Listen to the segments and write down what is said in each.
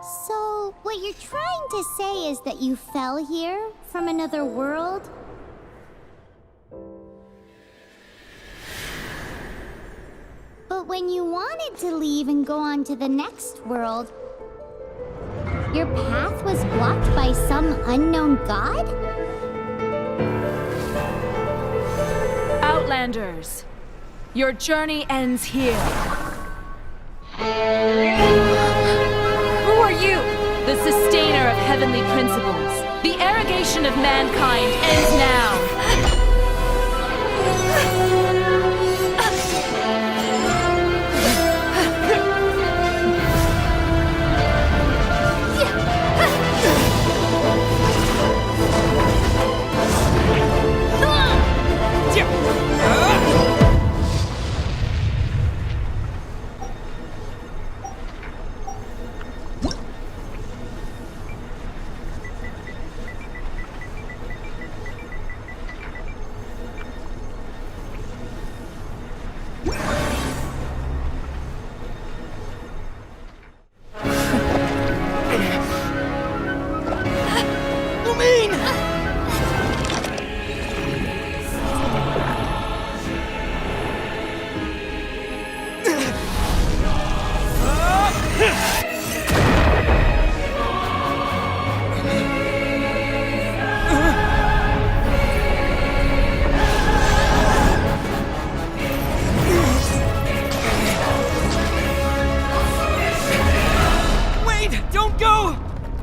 So, what you're trying to say is that you fell here from another world? But when you wanted to leave and go on to the next world, your path was blocked by some unknown god? Outlanders, your journey ends here. Who are you? The sustainer of heavenly principles. The arrogation of mankind ends now.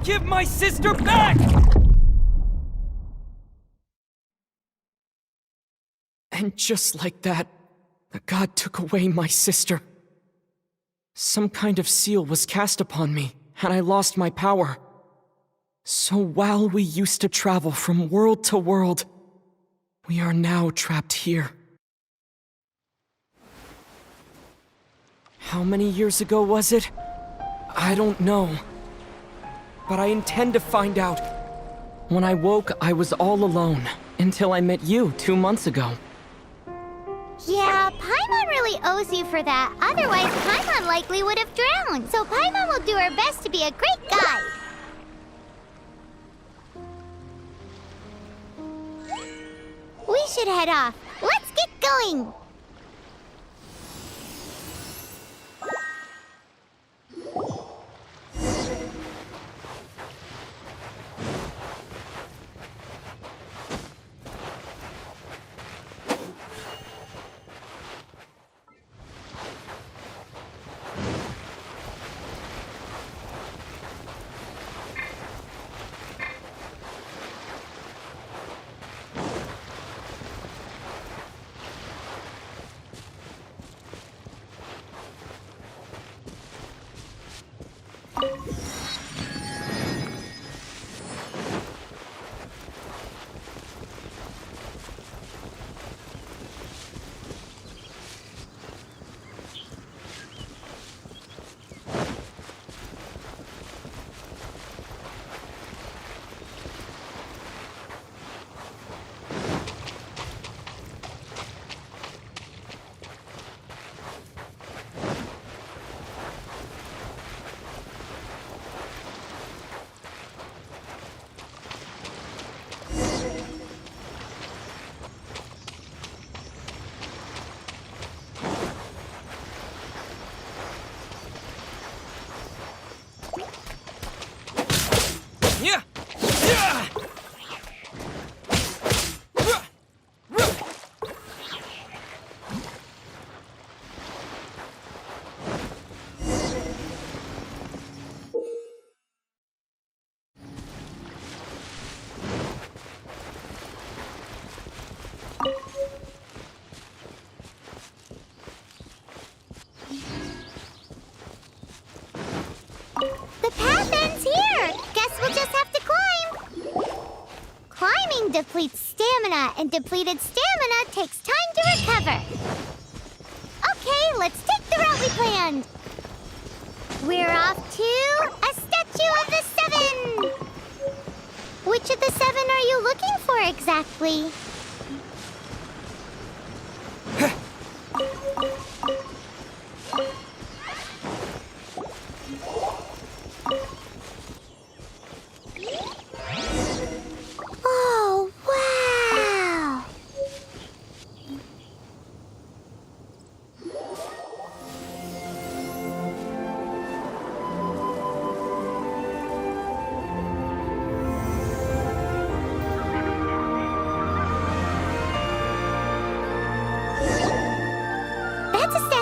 Give my sister back! And just like that, the god took away my sister. Some kind of seal was cast upon me, and I lost my power. So while we used to travel from world to world, we are now trapped here. How many years ago was it? I don't know. But I intend to find out. When I woke, I was all alone, until I met you 2 months ago. Yeah, Paimon really owes you for that. Otherwise, Paimon likely would have drowned. So Paimon will do her best to be a great guide. We should head off. Let's get going! The path ends here! Guess we'll just have to climb! Climbing depletes stamina, and depleted stamina takes time to recover. Okay, let's take the route we planned! We're off to a Statue of the Seven! Which of the 7 are you looking for exactly?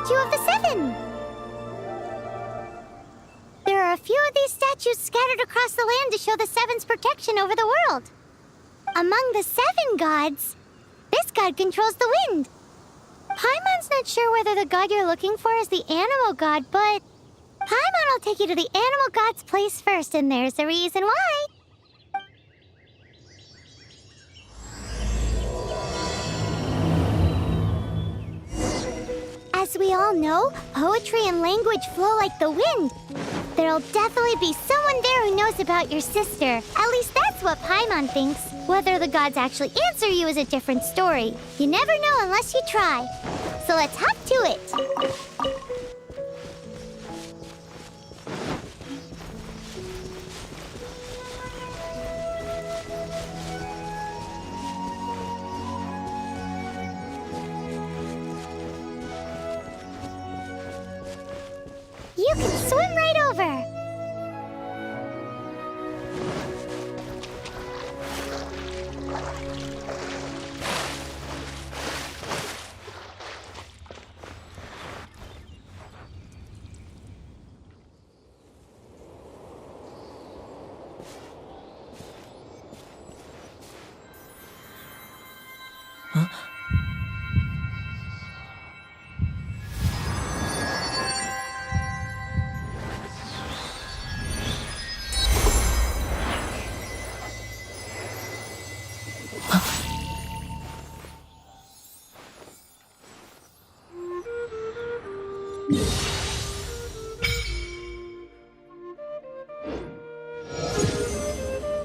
statue of the Seven. There are a few of these statues scattered across the land to show the Seven's protection over the world. Among the 7 gods, this god controls the wind. Paimon's not sure whether the god you're looking for is the animal god, but Paimon will take you to the animal god's place first, and there's the reason why. As we all know, poetry and language flow like the wind. There'll definitely be someone there who knows about your sister. At least that's what Paimon thinks. Whether the gods actually answer you is a different story. You never know unless you try. So let's hop to it. You can swim right over.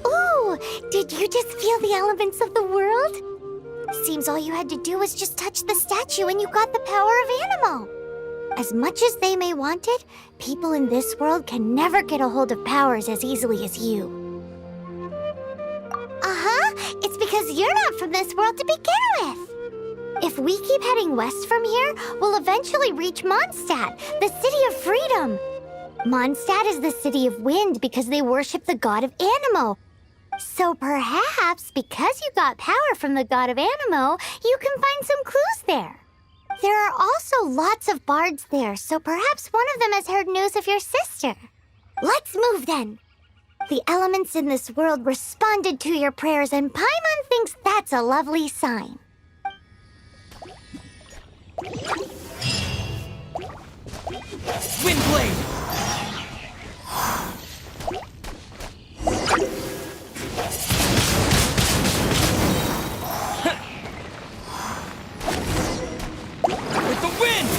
Ooh, did you just feel the elements of the world? Seems all you had to do was just touch the statue and you got the power of animal. As much as they may want it, people in this world can never get a hold of powers as easily as you. It's because you're not from this world to begin with. If we keep heading west from here, we'll eventually reach Mondstadt, the city of freedom. Mondstadt is the city of wind because they worship the god of Anemo. So perhaps, because you got power from the god of Anemo, you can find some clues there. There are also lots of bards there, so perhaps one of them has heard news of your sister. Let's move then. The elements in this world responded to your prayers, and Paimon thinks that's a lovely sign. Windblade! With the wind!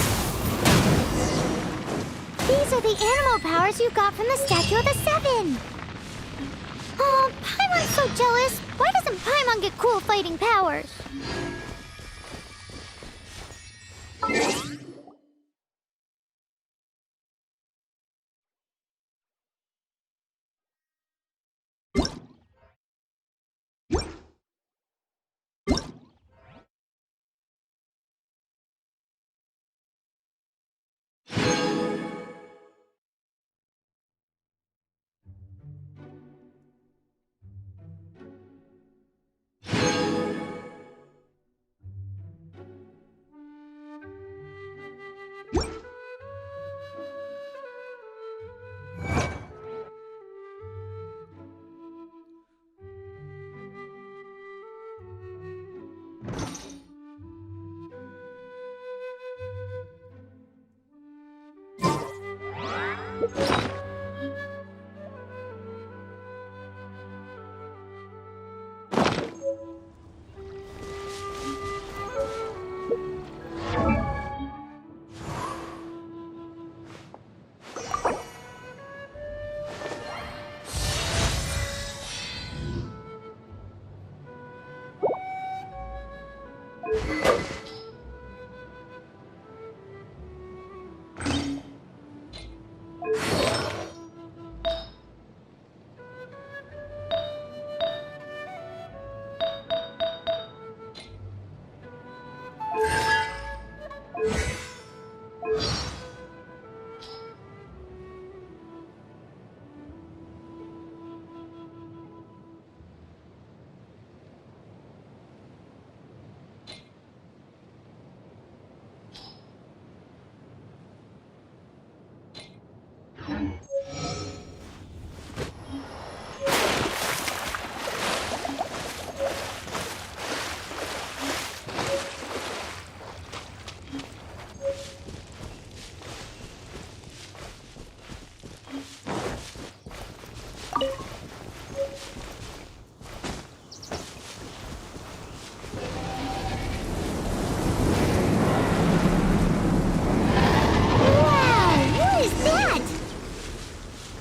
These are the animal powers you got from the Statue of the Seven. Oh, Paimon's so jealous. Why doesn't Paimon get cool fighting powers?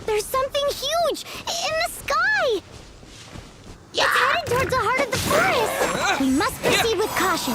There's something huge in the sky! It's headed towards the heart of the forest! We must proceed with caution.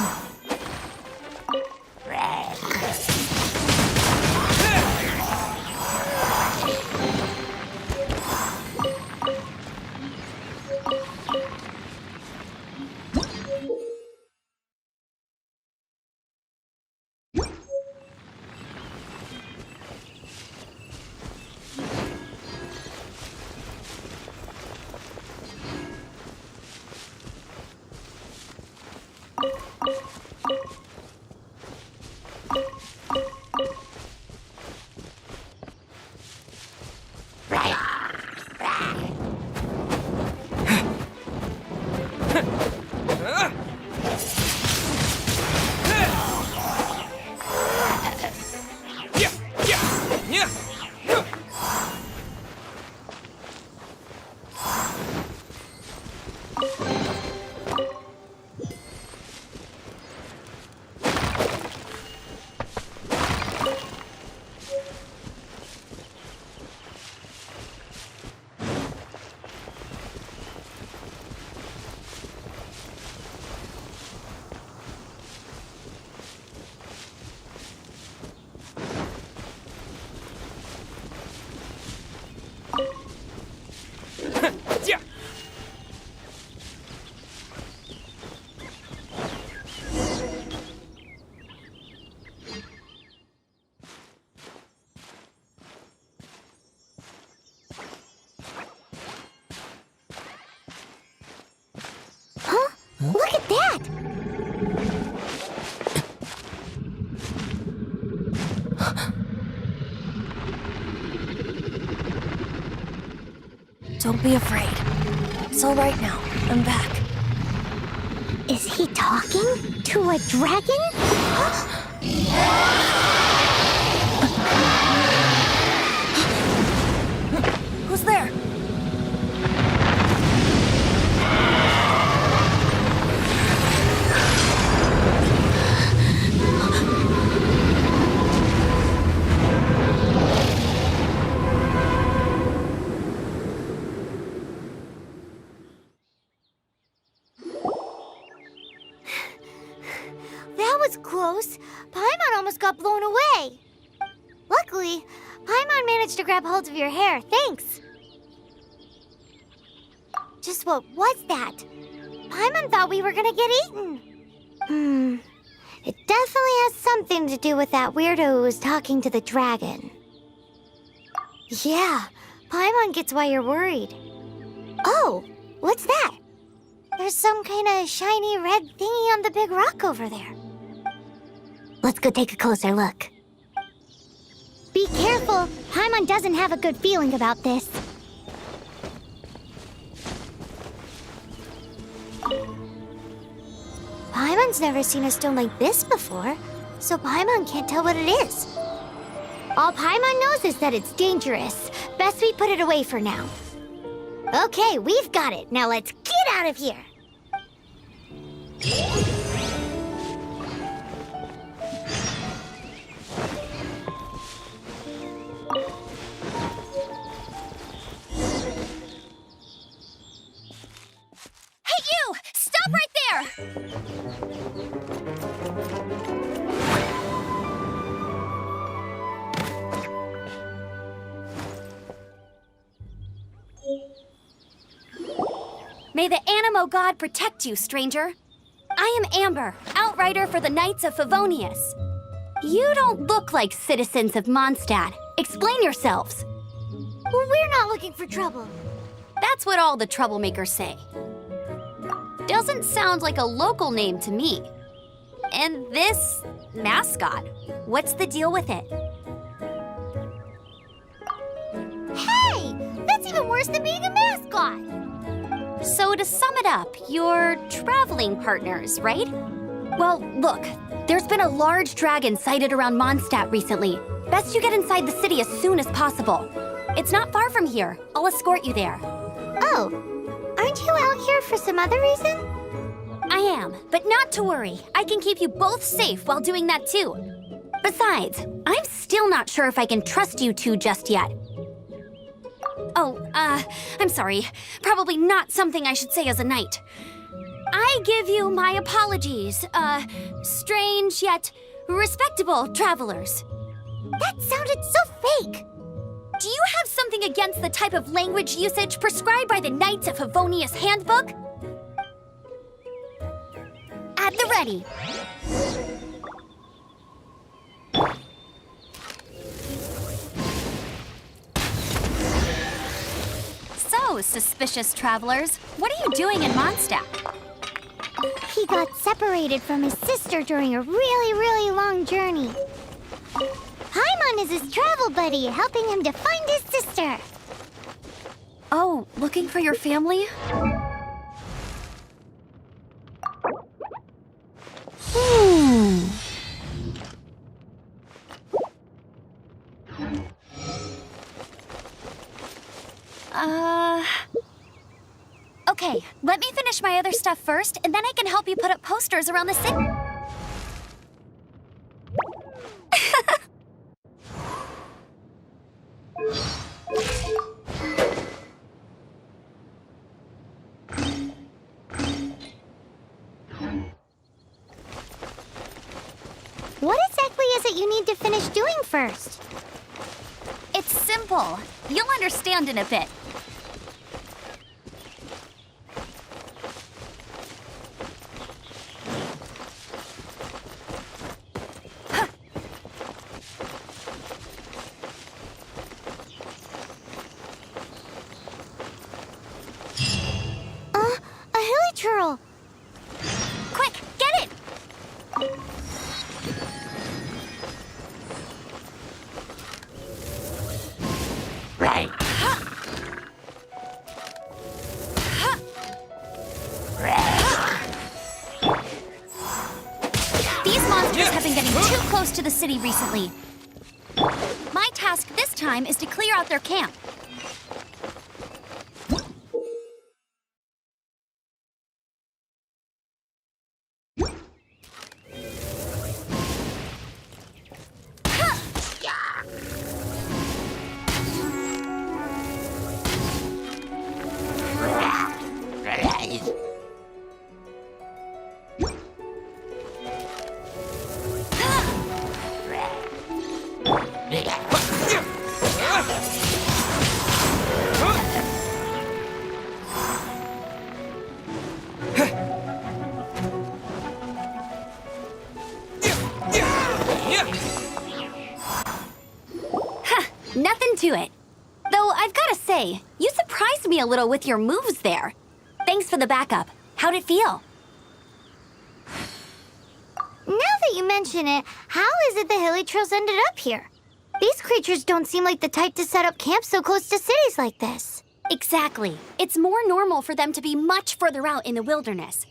Look at that! Don't be afraid. It's all right now. I'm back. Is he talking to a dragon? Who's there? That was close. Paimon almost got blown away. Luckily, Paimon managed to grab hold of your hair. Thanks. Just what was that? Paimon thought we were gonna get eaten. It definitely has something to do with that weirdo who was talking to the dragon. Yeah, Paimon gets why you're worried. Oh, what's that? There's some kind of shiny red thingy on the big rock over there. Let's go take a closer look. Be careful. Paimon doesn't have a good feeling about this. Paimon's never seen a stone like this before, so Paimon can't tell what it is. All Paimon knows is that it's dangerous. Best we put it away for now. Okay, we've got it. Now let's get out of here. Hey, you! Stop right there! May the Animo God protect you, stranger. I am Amber, outrider for the Knights of Favonius. You don't look like citizens of Mondstadt. Explain yourselves. Well, we're not looking for trouble. That's what all the troublemakers say. Doesn't sound like a local name to me. And this mascot, what's the deal with it? Hey! That's even worse than being a mascot! So to sum it up, you're traveling partners, right? Well, look, there's been a large dragon sighted around Mondstadt recently. Best you get inside the city as soon as possible. It's not far from here. I'll escort you there. Oh, aren't you out here for some other reason? I am, but not to worry. I can keep you both safe while doing that too. Besides, I'm still not sure if I can trust you two just yet. I'm sorry. Probably not something I should say as a knight. I give you my apologies, strange yet respectable travelers. That sounded so fake. Do you have something against the type of language usage prescribed by the Knights of Favonius Handbook? At the ready. So, suspicious travelers, what are you doing in Mondstadt? He got separated from his sister during a really long journey. Paimon is his travel buddy, helping him to find his sister. Oh, looking for your family? Okay, let me finish my other stuff first, and then I can help you put up posters around the city. What exactly is it you need to finish doing first? It's simple. You'll understand in a bit. A hilly churl. Quick, get it! Right. These monsters have been getting too close to the city recently. My task this time is to clear out their camp. Nothing to it. Though I've got to say, you surprised me a little with your moves there. Thanks for the backup. How'd it feel? Now that you mention it, how is it the hilly trails ended up here? These creatures don't seem like the type to set up camp so close to cities like this. Exactly. It's more normal for them to be much further out in the wilderness.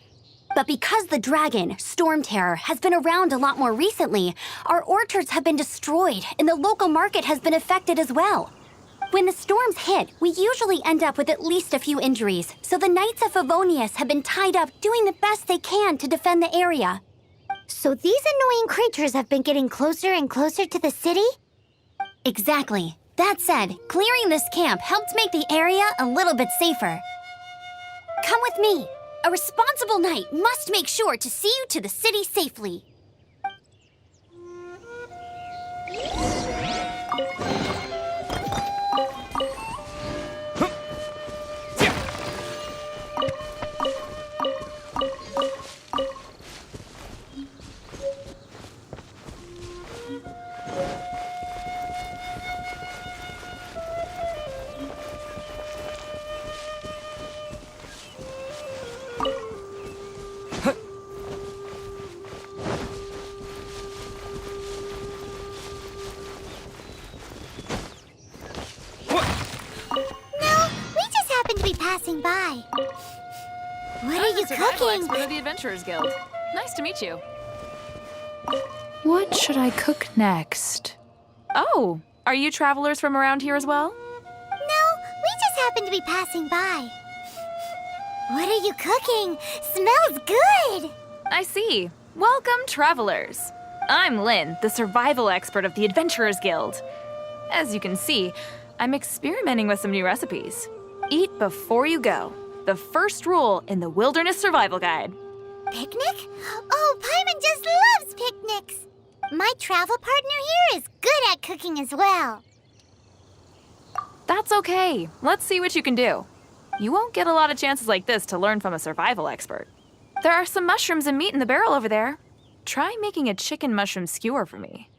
But because the dragon, Storm Terror, has been around a lot more recently, our orchards have been destroyed and the local market has been affected as well. When the storms hit, we usually end up with at least a few injuries, so the Knights of Favonius have been tied up doing the best they can to defend the area. So these annoying creatures have been getting closer and closer to the city? Exactly. That said, clearing this camp helped make the area a little bit safer. Come with me. A responsible knight must make sure to see you to the city safely. Passing by. What are you cooking? Expert of the Adventurers Guild. Nice to meet you. What should I cook next? Oh, are you travelers from around here as well? No, we just happen to be passing by. What are you cooking? Smells good! I see. Welcome, travelers. I'm Lynn, the survival expert of the Adventurers Guild. As you can see, I'm experimenting with some new recipes. Eat before you go. The first rule in the Wilderness Survival Guide. Picnic? Oh, Paimon just loves picnics. My travel partner here is good at cooking as well. That's okay. Let's see what you can do. You won't get a lot of chances like this to learn from a survival expert. There are some mushrooms and meat in the barrel over there. Try making a chicken mushroom skewer for me.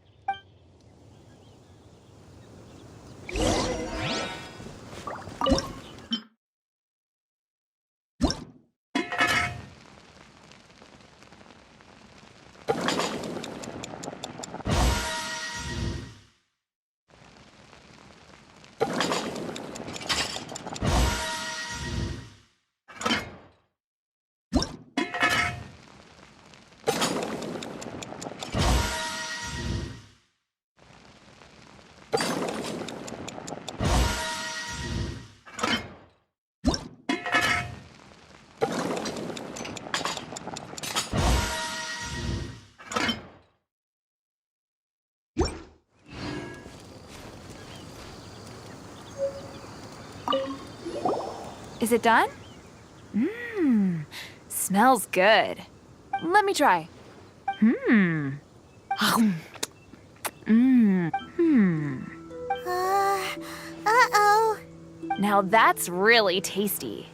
Is it done? Smells good. Let me try. Uh-oh. Now that's really tasty.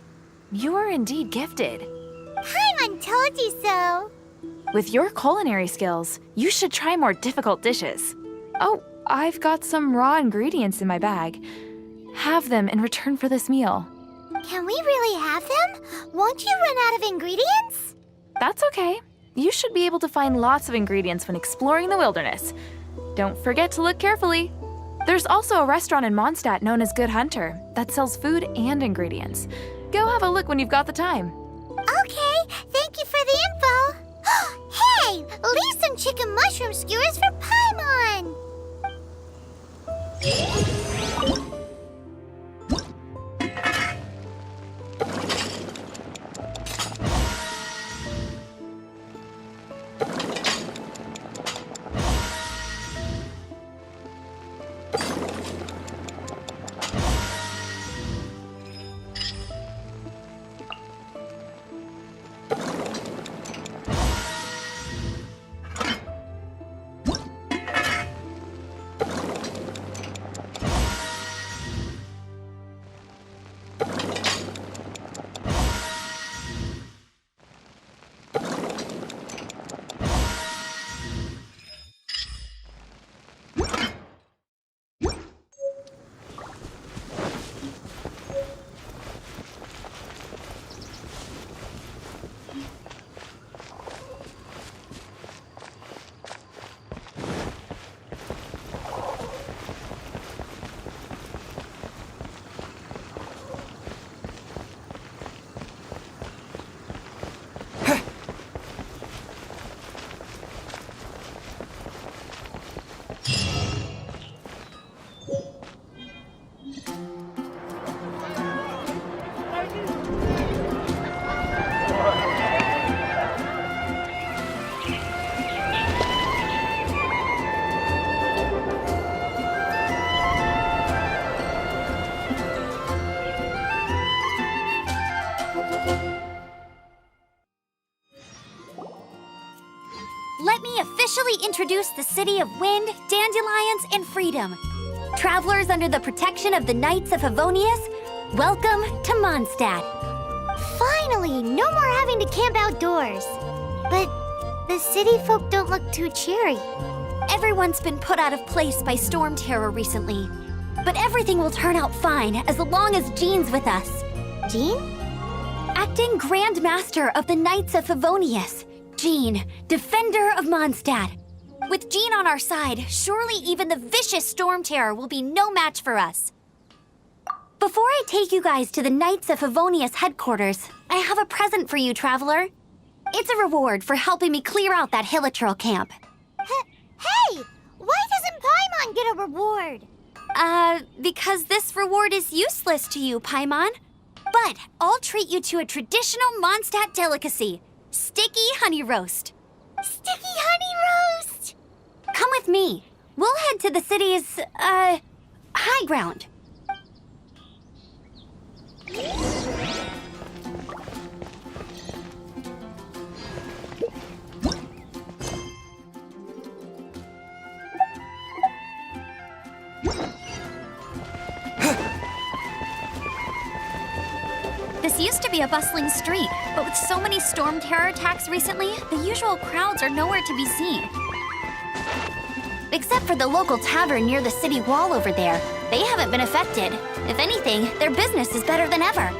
You're indeed gifted. Paimon told you so. With your culinary skills, you should try more difficult dishes. Oh, I've got some raw ingredients in my bag. Have them in return for this meal. Can we really have them? Won't you run out of ingredients? That's okay. You should be able to find lots of ingredients when exploring the wilderness. Don't forget to look carefully. There's also a restaurant in Mondstadt known as Good Hunter that sells food and ingredients. Go have a look when you've got the time. Okay, thank you for the info. Hey, leave some chicken mushroom skewers for Paimon. Let me officially introduce the city of wind, dandelions, and freedom. Travelers under the protection of the Knights of Favonius, welcome to Mondstadt. Finally, no more having to camp outdoors. But the city folk don't look too cheery. Everyone's been put out of place by storm terror recently. But everything will turn out fine as long as Jean's with us. Jean? Acting Grand Master of the Knights of Favonius, Jean, Defender of Mondstadt. With Jean on our side, surely even the vicious storm terror will be no match for us. Before I take you guys to the Knights of Favonius headquarters, I have a present for you, Traveler. It's a reward for helping me clear out that Hilichurl camp. Hey! Why doesn't Paimon get a reward? Because this reward is useless to you, Paimon. But I'll treat you to a traditional Mondstadt delicacy, sticky honey roast. Sticky honey roast! Come with me. We'll head to the city's, high ground. This used to be a bustling street, but with so many storm terror attacks recently, the usual crowds are nowhere to be seen. Except for the local tavern near the city wall over there. They haven't been affected. If anything, their business is better than ever.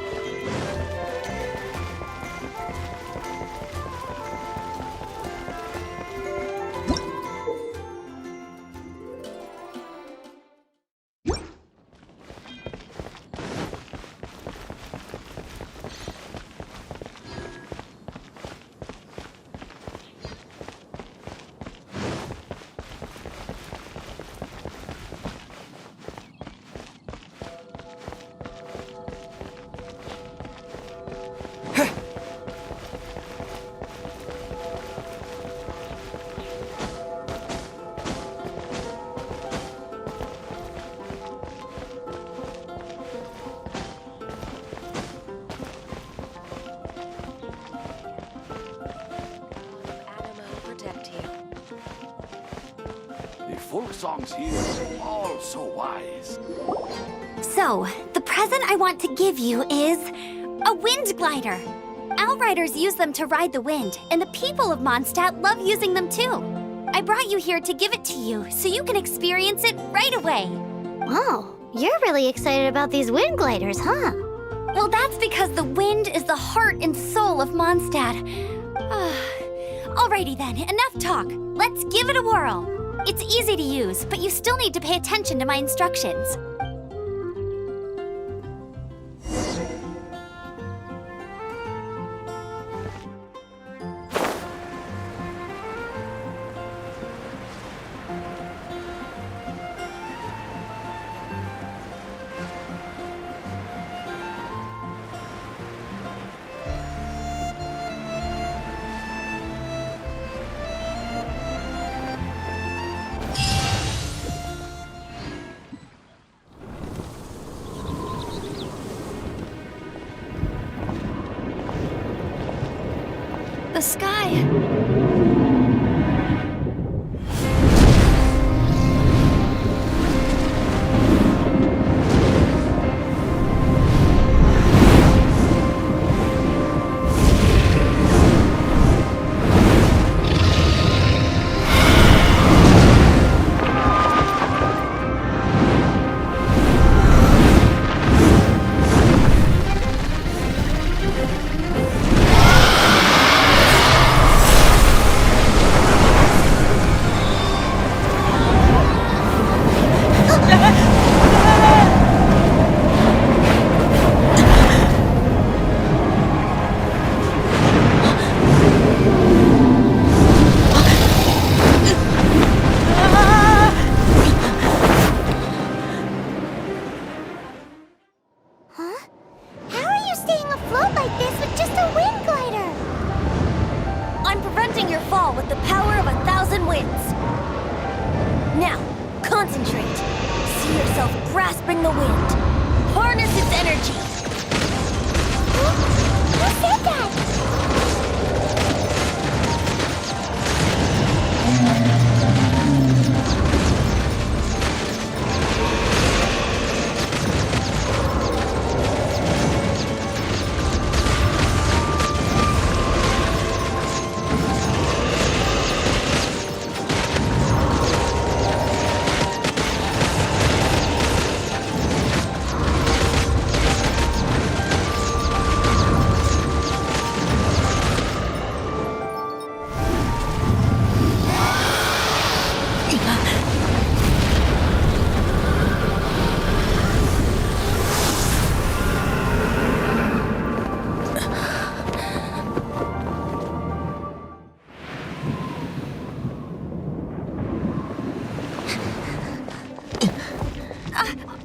The folk songs here, all so wise. So, the present I want to give you is a wind glider. Outriders use them to ride the wind, and the people of Mondstadt love using them too. I brought you here to give it to you, so you can experience it right away. Wow, you're really excited about these wind gliders, huh? Well, that's because the wind is the heart and soul of Mondstadt. Alrighty then, enough talk. Let's give it a whirl. It's easy to use, but you still need to pay attention to my instructions. The sky. I'm preventing your fall with the power of 1,000 winds. Now, concentrate. See yourself grasping the wind. Harness its energy. Who said that?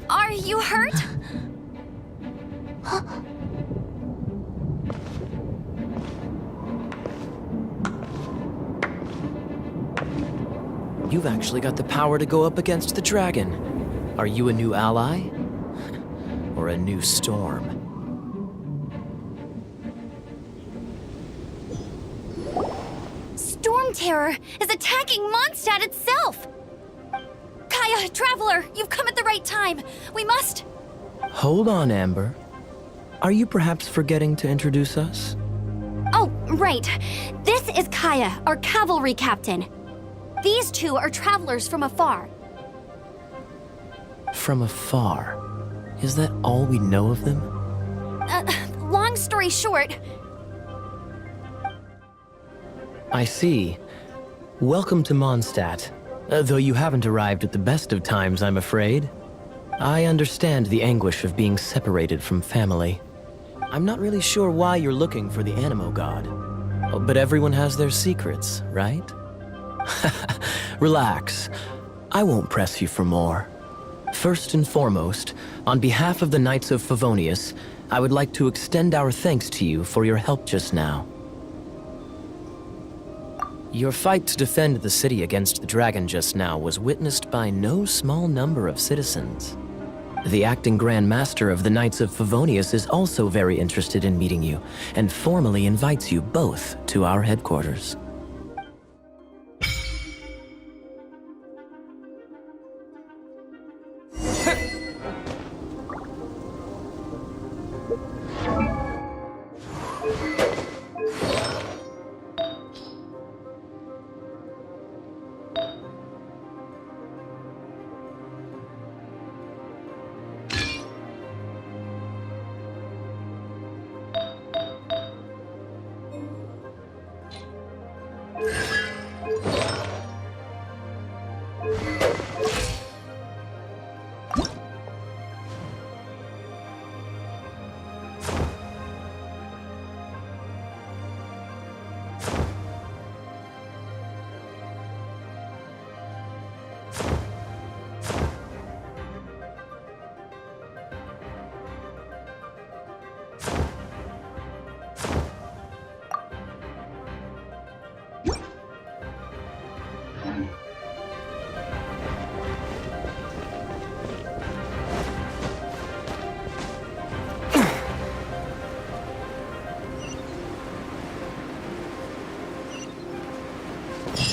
Are you hurt? You've actually got the power to go up against the dragon. Are you a new ally? Or a new storm? Storm Terror is attacking Mondstadt itself! Kaya, Traveler, you've come at the right time. We must... Hold on, Amber. Are you perhaps forgetting to introduce us? Oh, right. This is Kaya, our cavalry captain. These two are travelers from afar. From afar. Is that all we know of them? Long story short, I see. Welcome to Mondstadt. Though you haven't arrived at the best of times, I'm afraid. I understand the anguish of being separated from family. I'm not really sure why you're looking for the Animo God. But everyone has their secrets, right? Relax. I won't press you for more. First and foremost, on behalf of the Knights of Favonius, I would like to extend our thanks to you for your help just now. Your fight to defend the city against the dragon just now was witnessed by no small number of citizens. The acting Grand Master of the Knights of Favonius is also very interested in meeting you, and formally invites you both to our headquarters.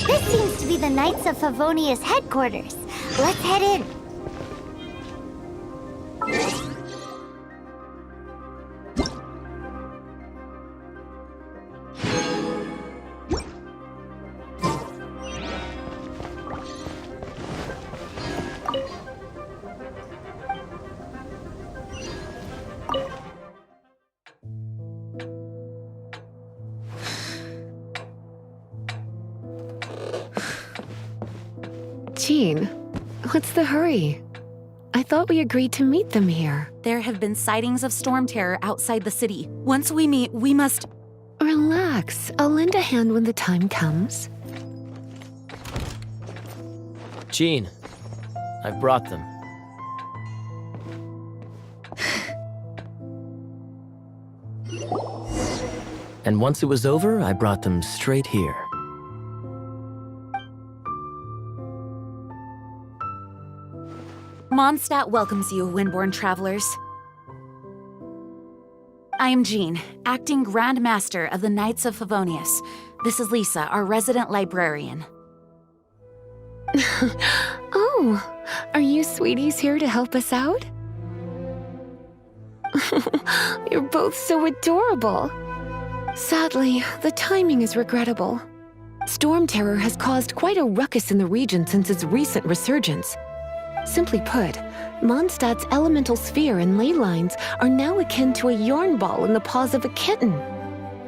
This seems to be the Knights of Favonius headquarters. Let's head in. Jean, what's the hurry? I thought we agreed to meet them here. There have been sightings of storm terror outside the city. Once we meet, we must... Relax. I'll lend a hand when the time comes. Jean, I've brought them. And once it was over, I brought them straight here. Mondstadt welcomes you, Windborn travelers. I am Jean, acting Grand Master of the Knights of Favonius. This is Lisa, our resident librarian. Oh, are you sweeties here to help us out? You're both so adorable. Sadly, the timing is regrettable. Storm terror has caused quite a ruckus in the region since its recent resurgence. Simply put, Mondstadt's elemental sphere and ley lines are now akin to a yarn ball in the paws of a kitten.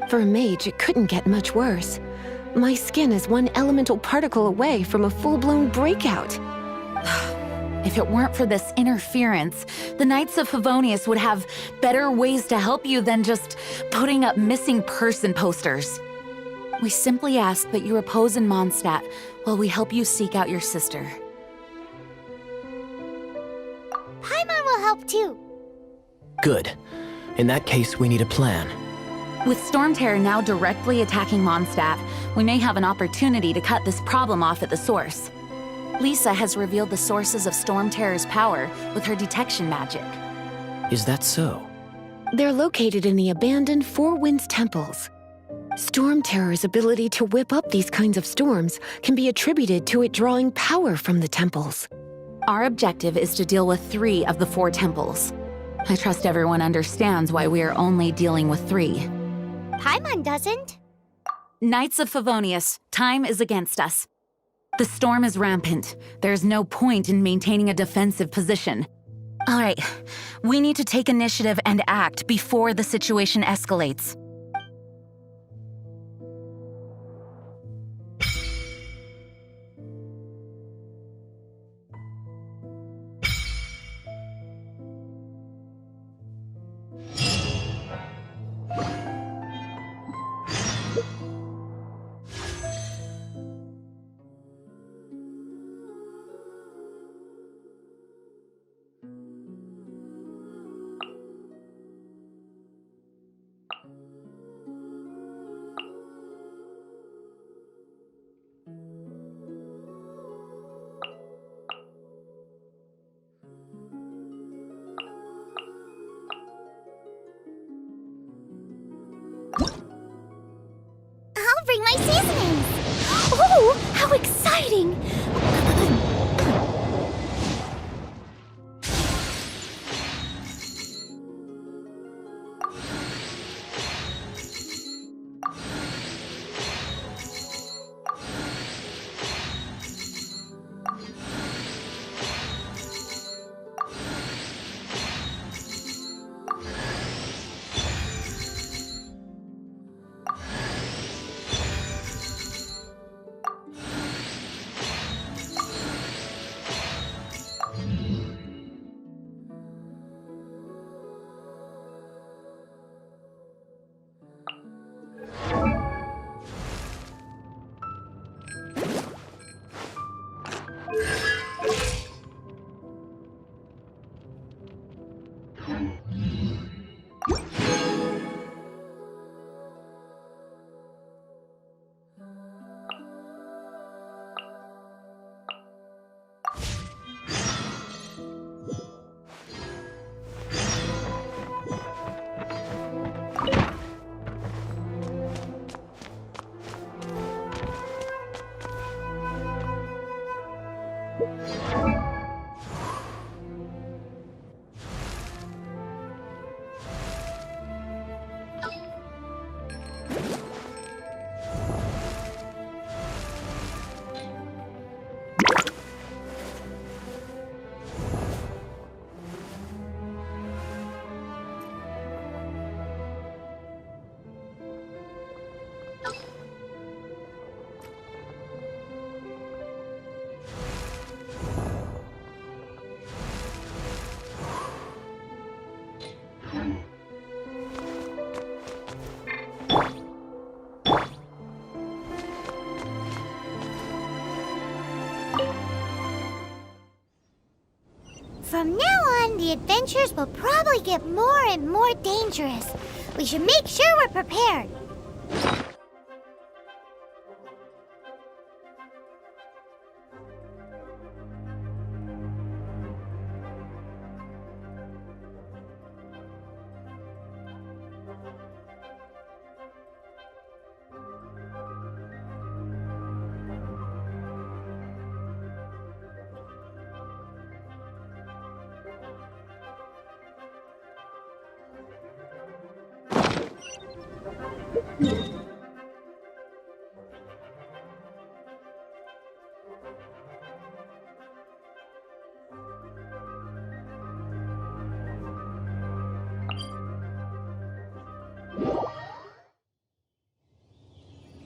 For a mage, it couldn't get much worse. My skin is one elemental particle away from a full-blown breakout. If it weren't for this interference, the Knights of Favonius would have better ways to help you than just putting up missing person posters. We simply ask that you repose in Mondstadt while we help you seek out your sister. Paimon will help too. Good. In that case, we need a plan. With Storm Terror now directly attacking Mondstadt, we may have an opportunity to cut this problem off at the source. Lisa has revealed the sources of Storm Terror's power with her detection magic. Is that so? They're located in the abandoned Four Winds temples. Storm Terror's ability to whip up these kinds of storms can be attributed to it drawing power from the temples. Our objective is to deal with 3 of the 4 temples. I trust everyone understands why we are only dealing with 3. Paimon doesn't. Knights of Favonius, time is against us. The storm is rampant. There's no point in maintaining a defensive position. All right, we need to take initiative and act before the situation escalates. I'll bring my seasonings. Oh, how exciting! From now on, the adventures will probably get more and more dangerous. We should make sure we're prepared.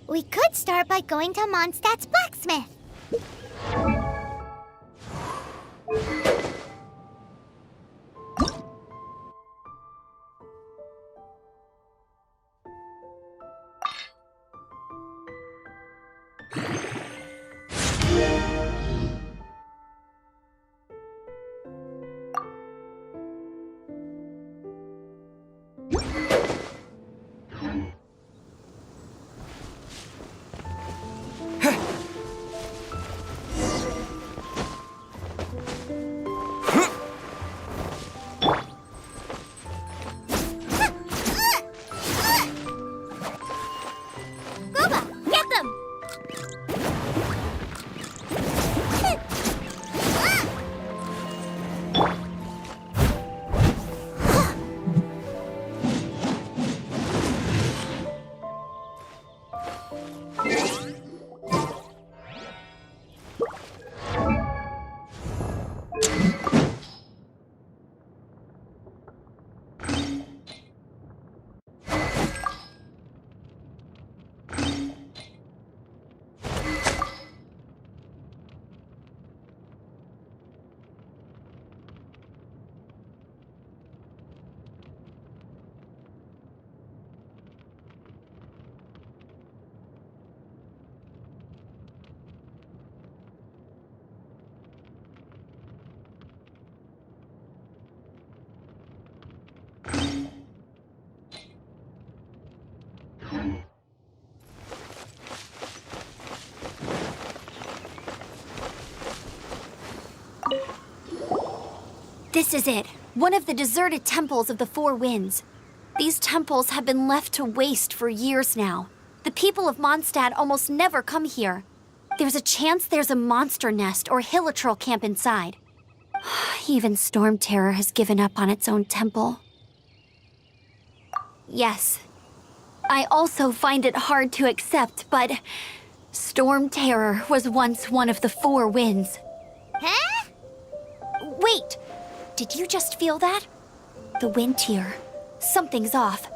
We could start by going to Mondstadt's blacksmith. This is it. One of the deserted temples of the Four Winds. These temples have been left to waste for years now. The people of Mondstadt almost never come here. There's a chance there's a monster nest or Hilitrol camp inside. Even Storm Terror has given up on its own temple. Yes. I also find it hard to accept, but Storm Terror was once one of the Four Winds. Huh? Wait! Did you just feel that? The wind here. Something's off.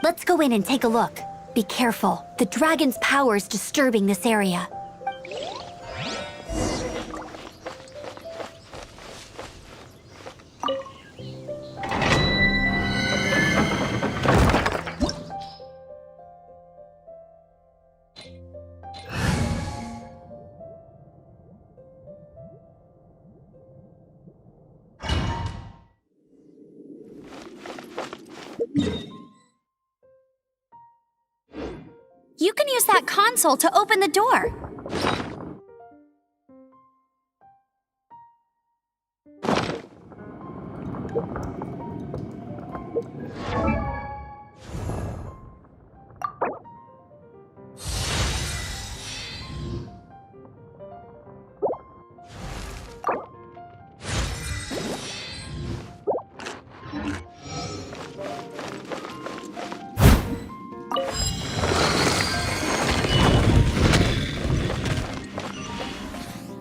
Let's go in and take a look. Be careful. The dragon's power is disturbing this area. You can use that console to open the door.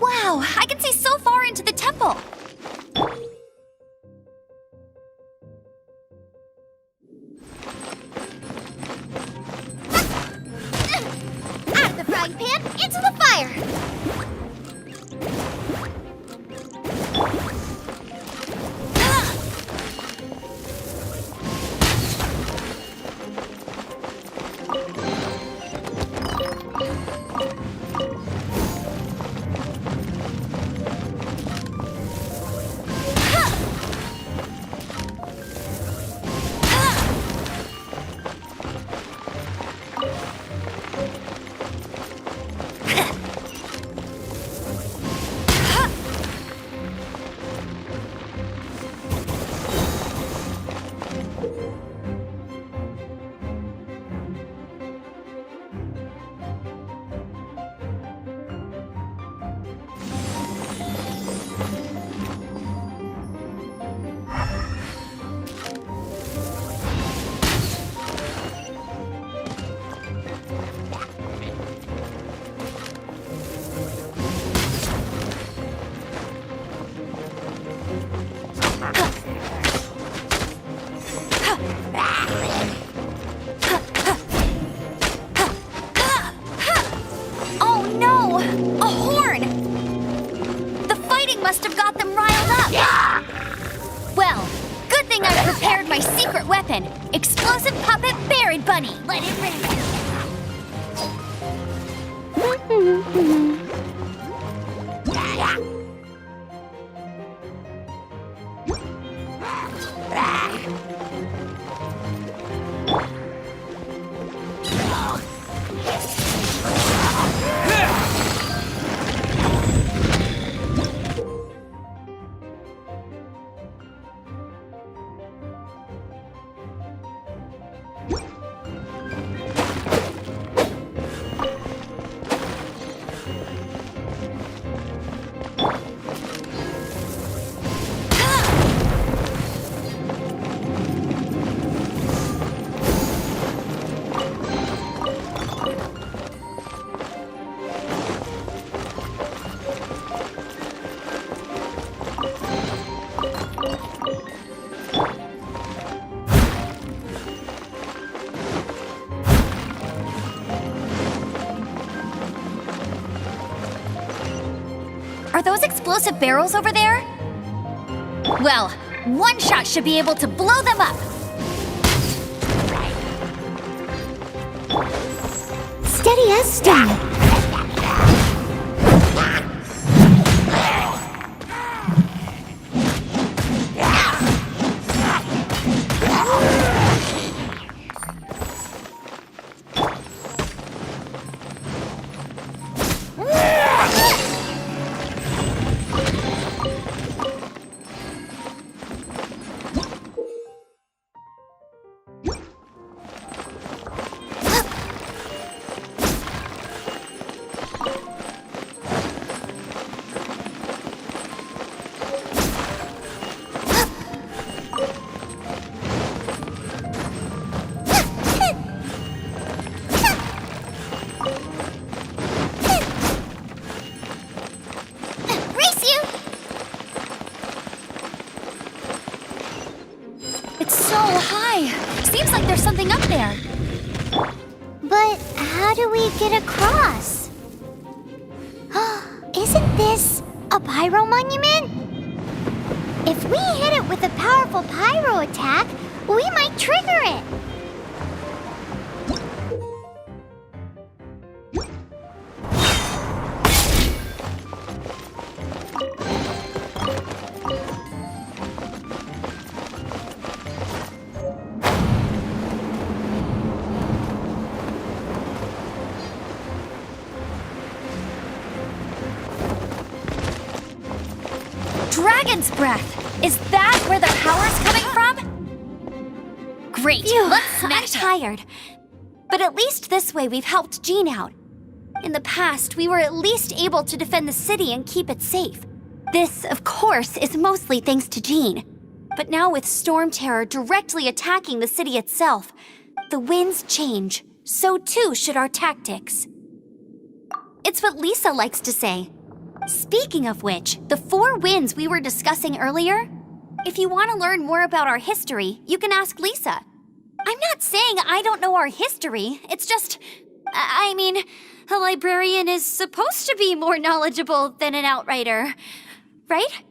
Wow, I can see so far into the temple. Out of the frying pan, into the fire! Oh no! A horn! The fighting must have got them riled up. Well, good thing I prepared my secret weapon, explosive puppet Buried Bunny. Let it rip. Are those explosive barrels over there? Well, one shot should be able to blow them up. Steady as steel. seems like there's something up there. But how do we get across? Isn't this a pyro monument? If we hit it with a powerful pyro attack, we might trigger it. Dragon's breath! Is that where the power's coming from? Great, let's smash I'm tired. But at least this way we've helped Jean out. In the past, we were at least able to defend the city and keep it safe. This, of course, is mostly thanks to Jean. But now with Storm Terror directly attacking the city itself, the winds change. So too should our tactics. It's what Lisa likes to say. Speaking of which, the 4 winds we were discussing earlier, if you want to learn more about our history, you can ask Lisa. I'm not saying I don't know our history, it's just, I mean, a librarian is supposed to be more knowledgeable than an outrider, right?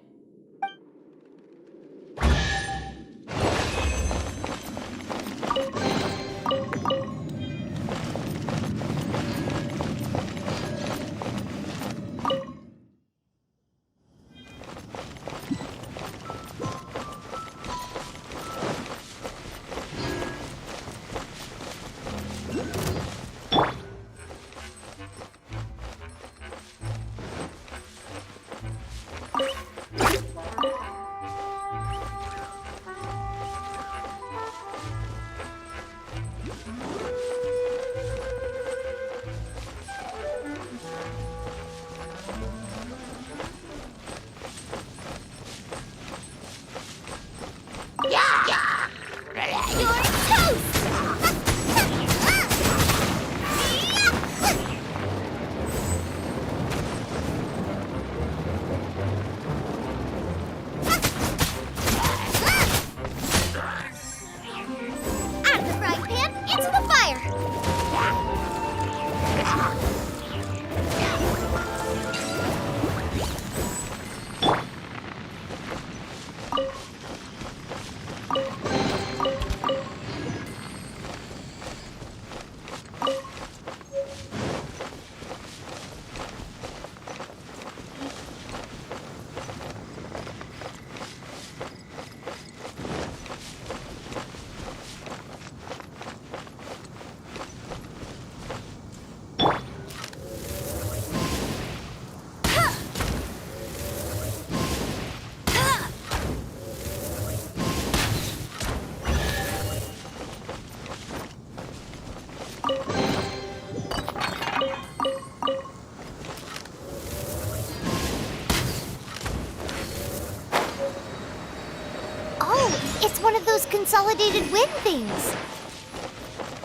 It's one of those consolidated wind things.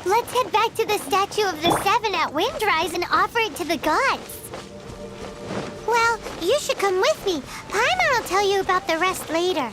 Let's head back to the statue of the 7 at Windrise and offer it to the gods. Well, you should come with me. Paimon will tell you about the rest later.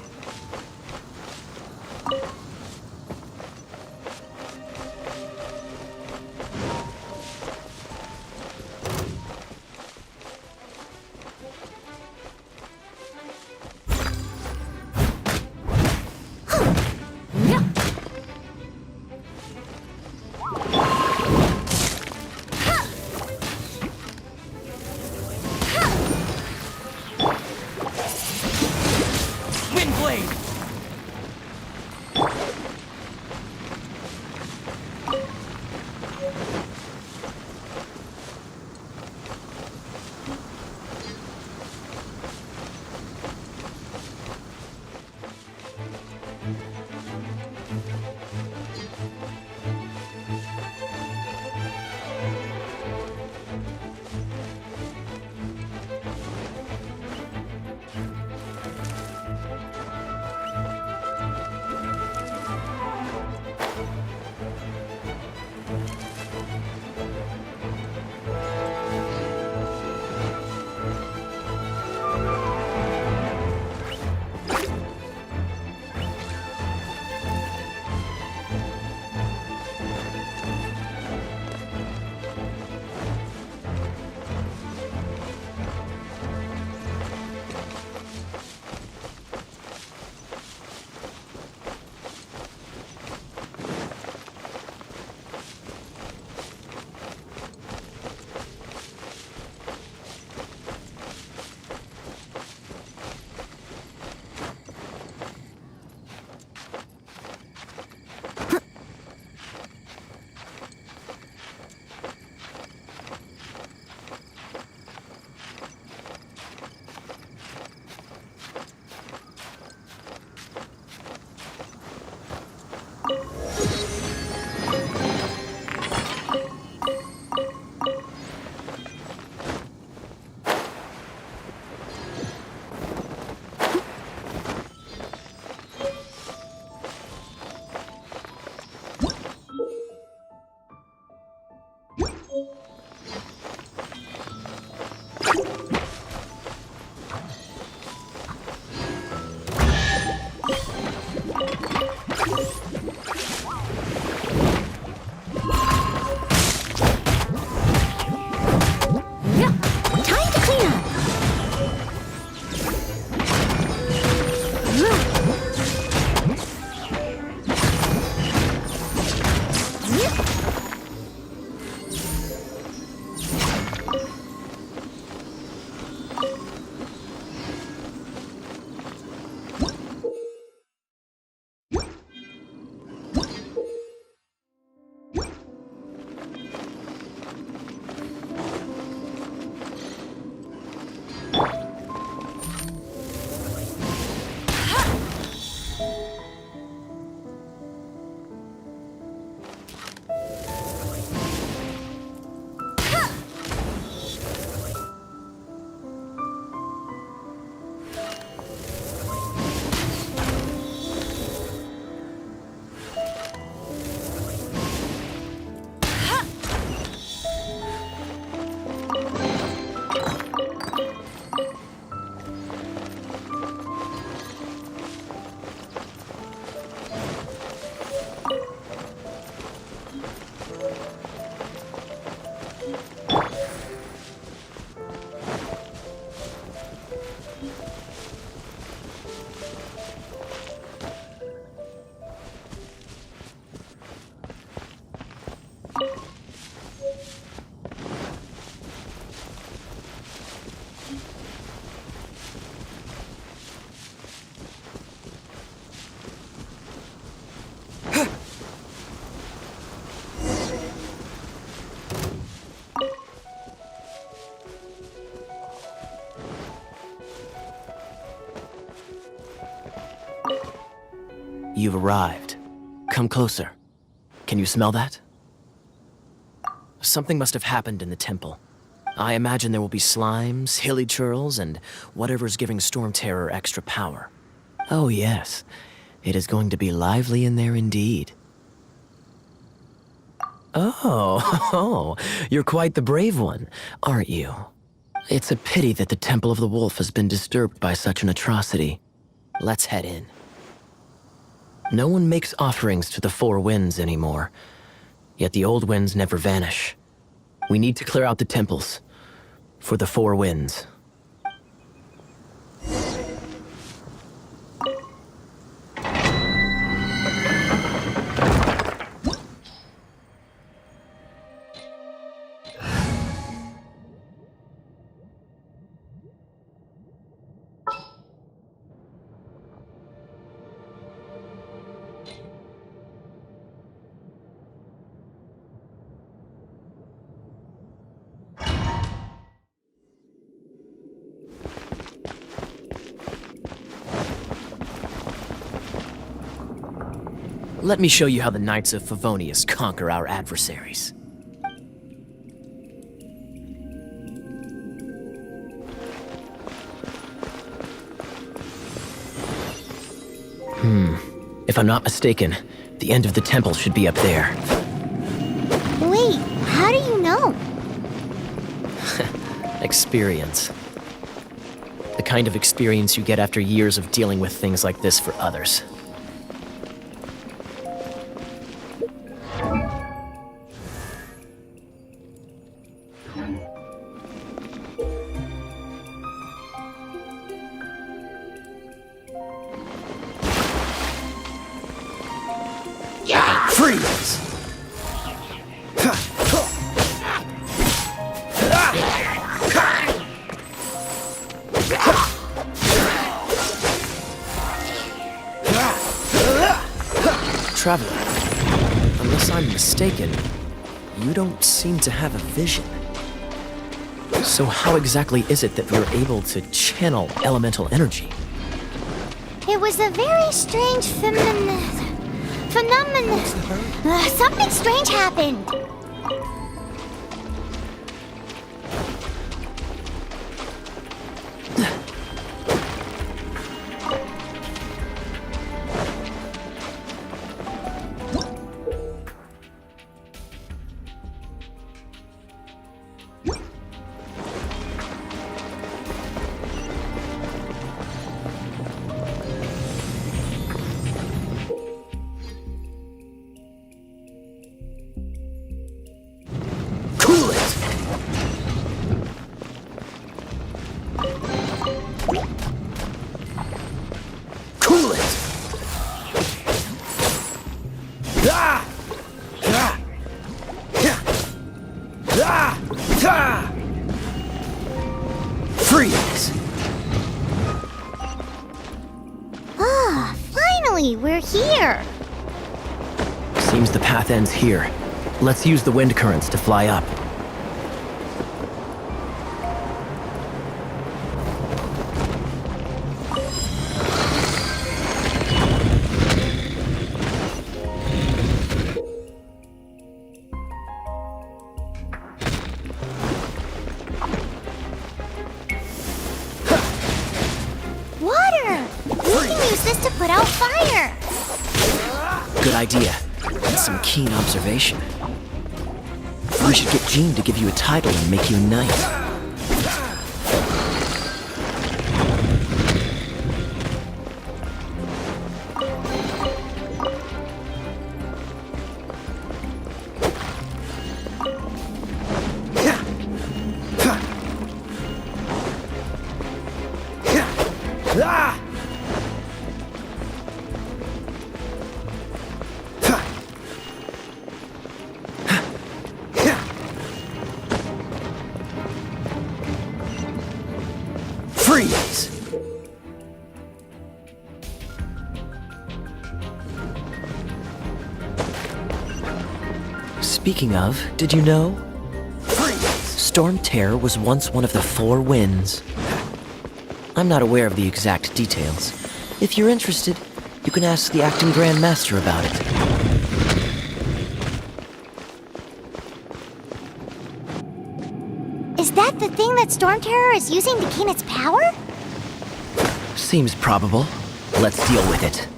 You've arrived. Come closer. Can you smell that? Something must have happened in the temple. I imagine there will be slimes, hilly churls, and whatever's giving Storm Terror extra power. Oh yes, it is going to be lively in there indeed. Oh, you're quite the brave one, aren't you? It's a pity that the Temple of the Wolf has been disturbed by such an atrocity. Let's head in. No one makes offerings to the Four Winds anymore, yet the old winds never vanish. We need to clear out the temples for the Four Winds. Let me show you how the Knights of Favonius conquer our adversaries. If I'm not mistaken, the end of the temple should be up there. Wait, how do you know? Experience. The kind of experience you get after years of dealing with things like this for others. Freeze! Traveler, unless I'm mistaken, you don't seem to have a vision. So how exactly is it that you're able to channel elemental energy? It was a very strange phenomenon. Something strange happened. Freeze! Ah, finally, we're here. Seems the path ends here. Let's use the wind currents to fly up. Water! We can use this to put out fire. Good idea. And some keen observation. We should get Jean to give you a title and make you a knight. Freeze! Speaking of, did you know? Storm Terror was once one of the Four Winds. I'm not aware of the exact details. If you're interested, You can ask the acting Grand Master about it. Is that the thing that Storm Terror is using to gain its power? Seems probable. Let's deal with it.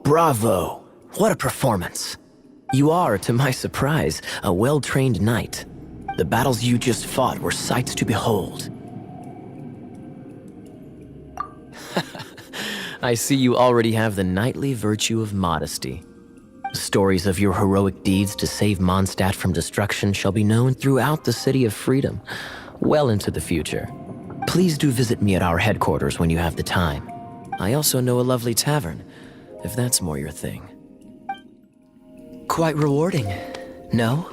Bravo! What a performance. You are, to my surprise, a well-trained knight. The battles you just fought were sights to behold. I see you already have the knightly virtue of modesty. Stories of your heroic deeds to save Mondstadt from destruction shall be known throughout the City of Freedom, well into the future. Please do visit me at our headquarters when you have the time. I also know a lovely tavern, if that's more your thing. Quite rewarding, no?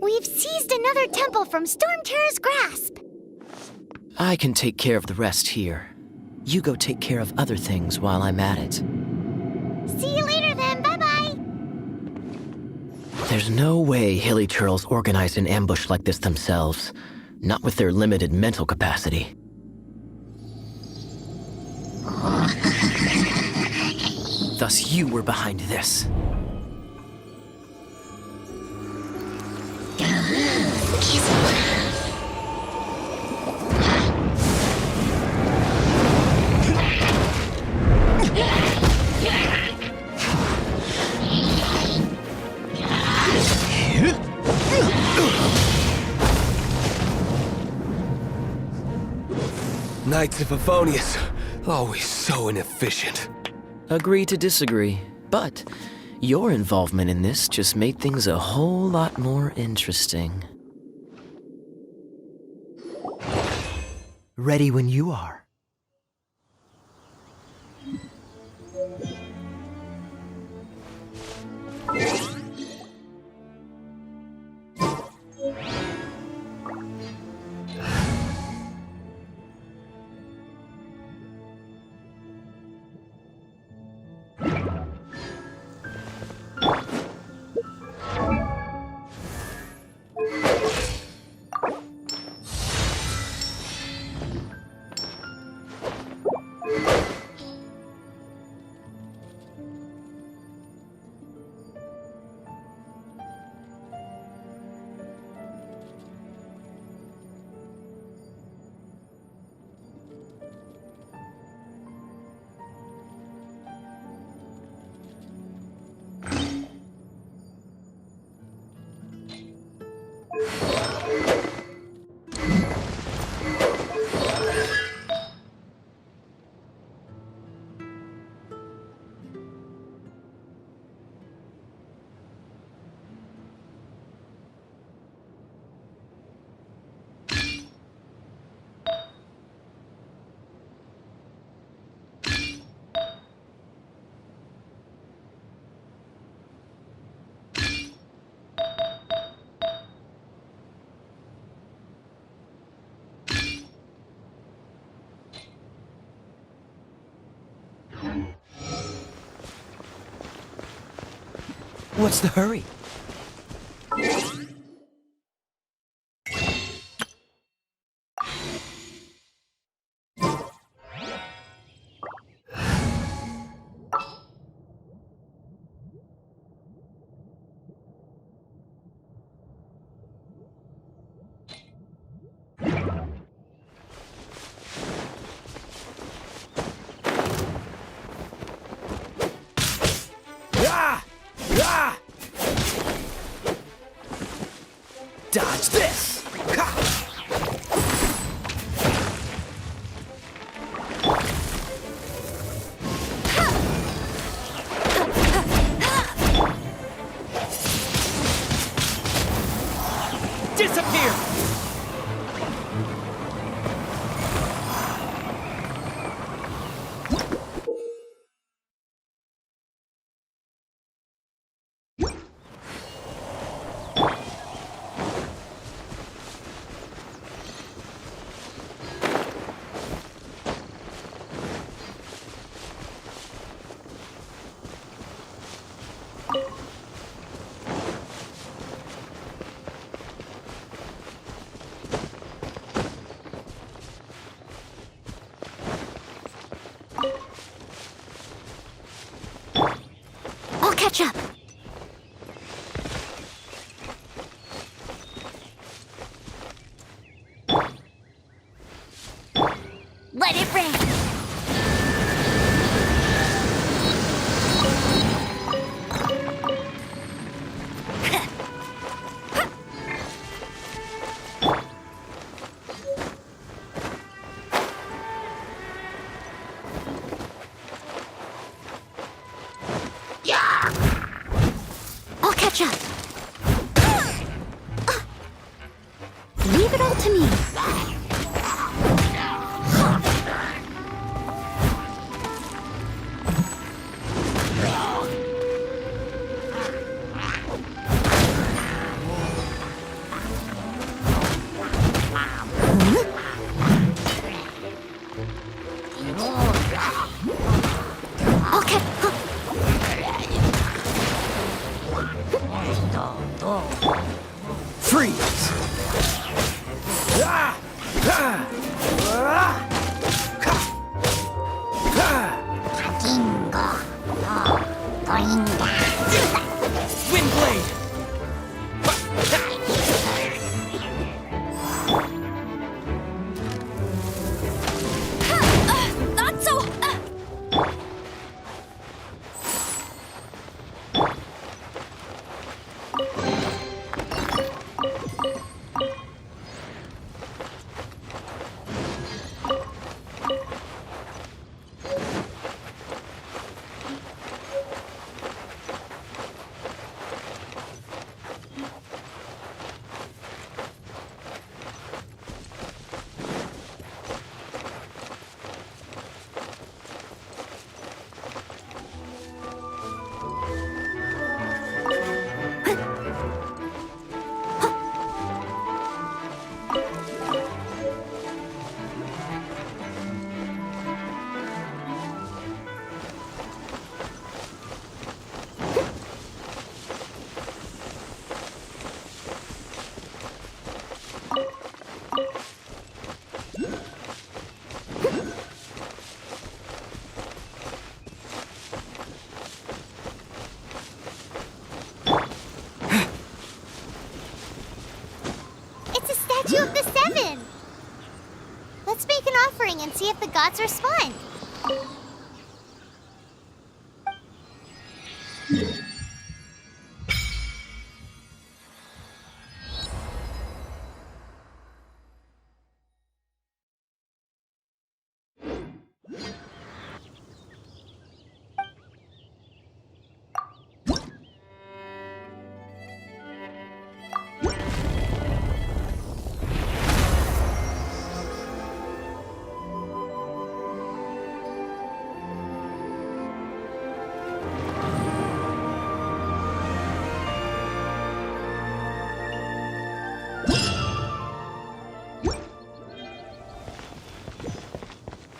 We've seized another temple from Storm Terror's grasp. I can take care of the rest here. You go take care of other things while I'm at it. See you later then, bye-bye. There's no way Hilly Turtles organized an ambush like this themselves, not with their limited mental capacity. Thus you were behind this. Knights of Favonius, always so inefficient. Agree to disagree, but your involvement in this just made things a whole lot more interesting. Ready when you are. What's the hurry? Dodge this! Disappear! catch up. Let it rain. I'll catch up. Leave it all to me. Okay. Freeze! Windblade! Not so. It's a statue of the Seven! Let's make an offering and see if the gods respond.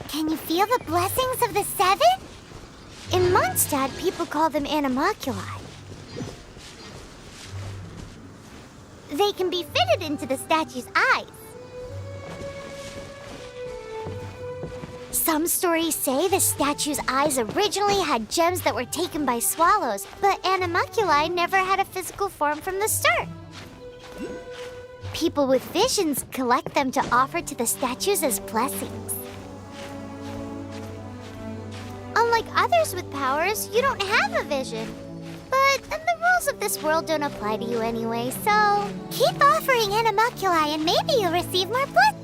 Can you feel the blessings of the Seven? In Mondstadt, people call them animalculi. They can be fitted into the statue's eyes. Some stories say the statue's eyes originally had gems that were taken by swallows, but animalculi never had a physical form from the start. People with visions collect them to offer to the statues as blessings. Unlike others with powers, you don't have a vision. But the rules of this world don't apply to you anyway, so keep offering animalculi and maybe you'll receive more blessings.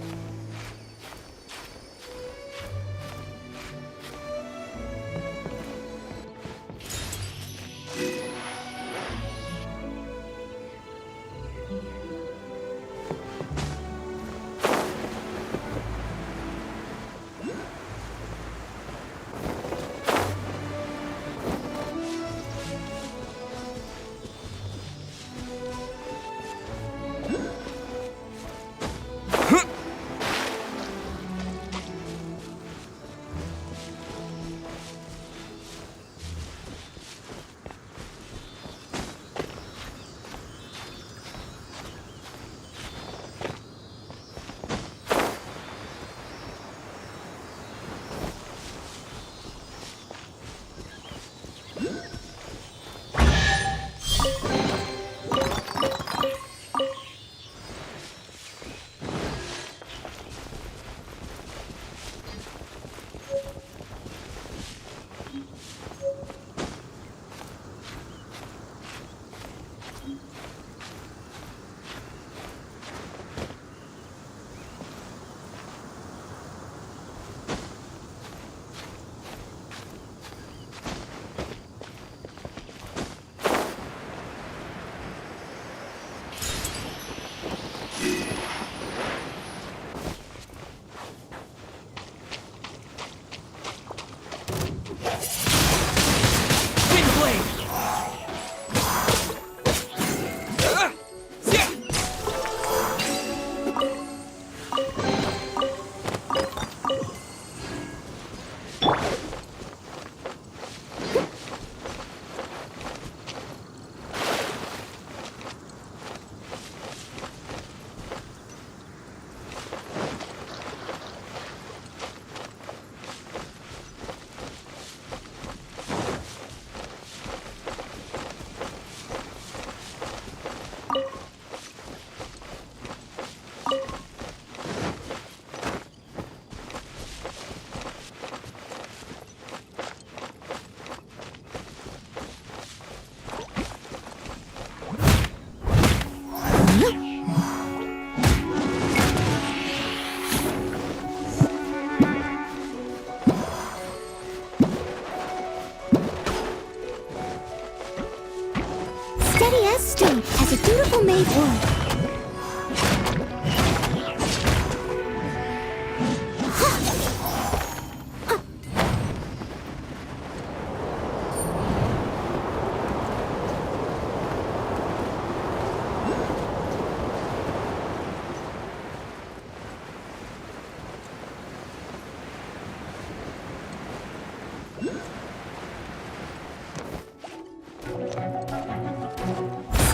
Steady as stone, as a dutiful maid would.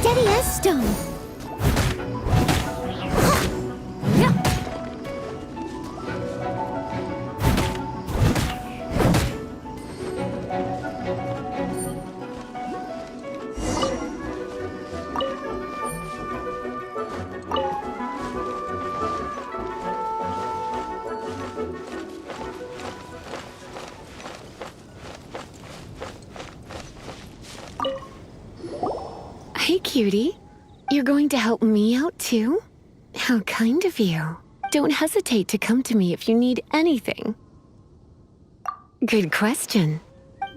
Steady as stone. Hey, cutie. You're going to help me out, too? How kind of you. Don't hesitate to come to me if you need anything. Good question.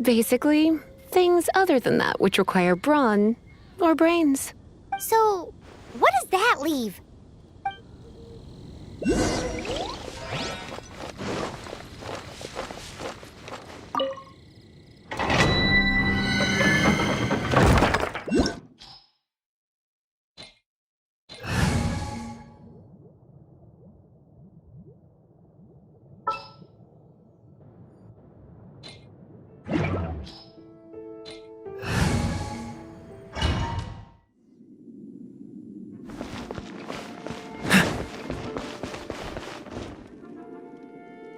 Basically, things other than that which require brawn or brains. So, what does that leave?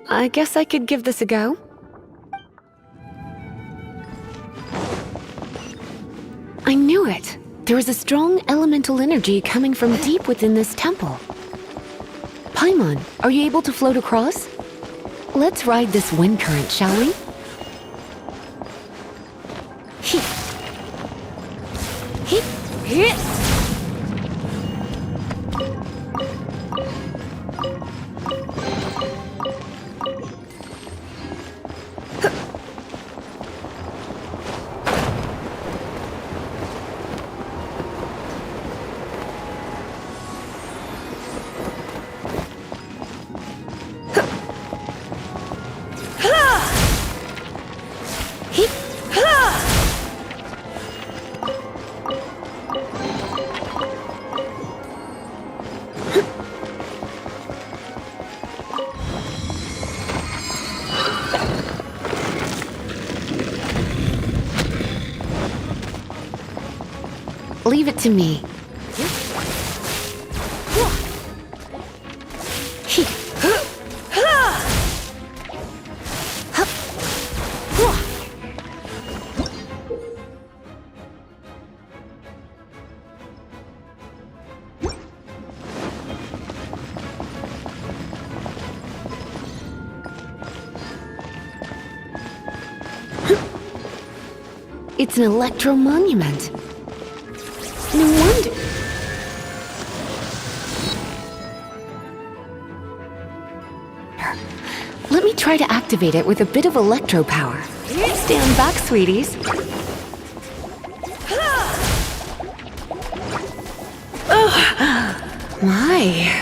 I guess I could give this a go. I knew it! There is a strong elemental energy coming from deep within this temple. Paimon, are you able to float across? Let's ride this wind current, shall we? Leave it to me. It's an electro monument. No wonder. Let me try to activate it with a bit of electro power. Stand back, sweeties. My.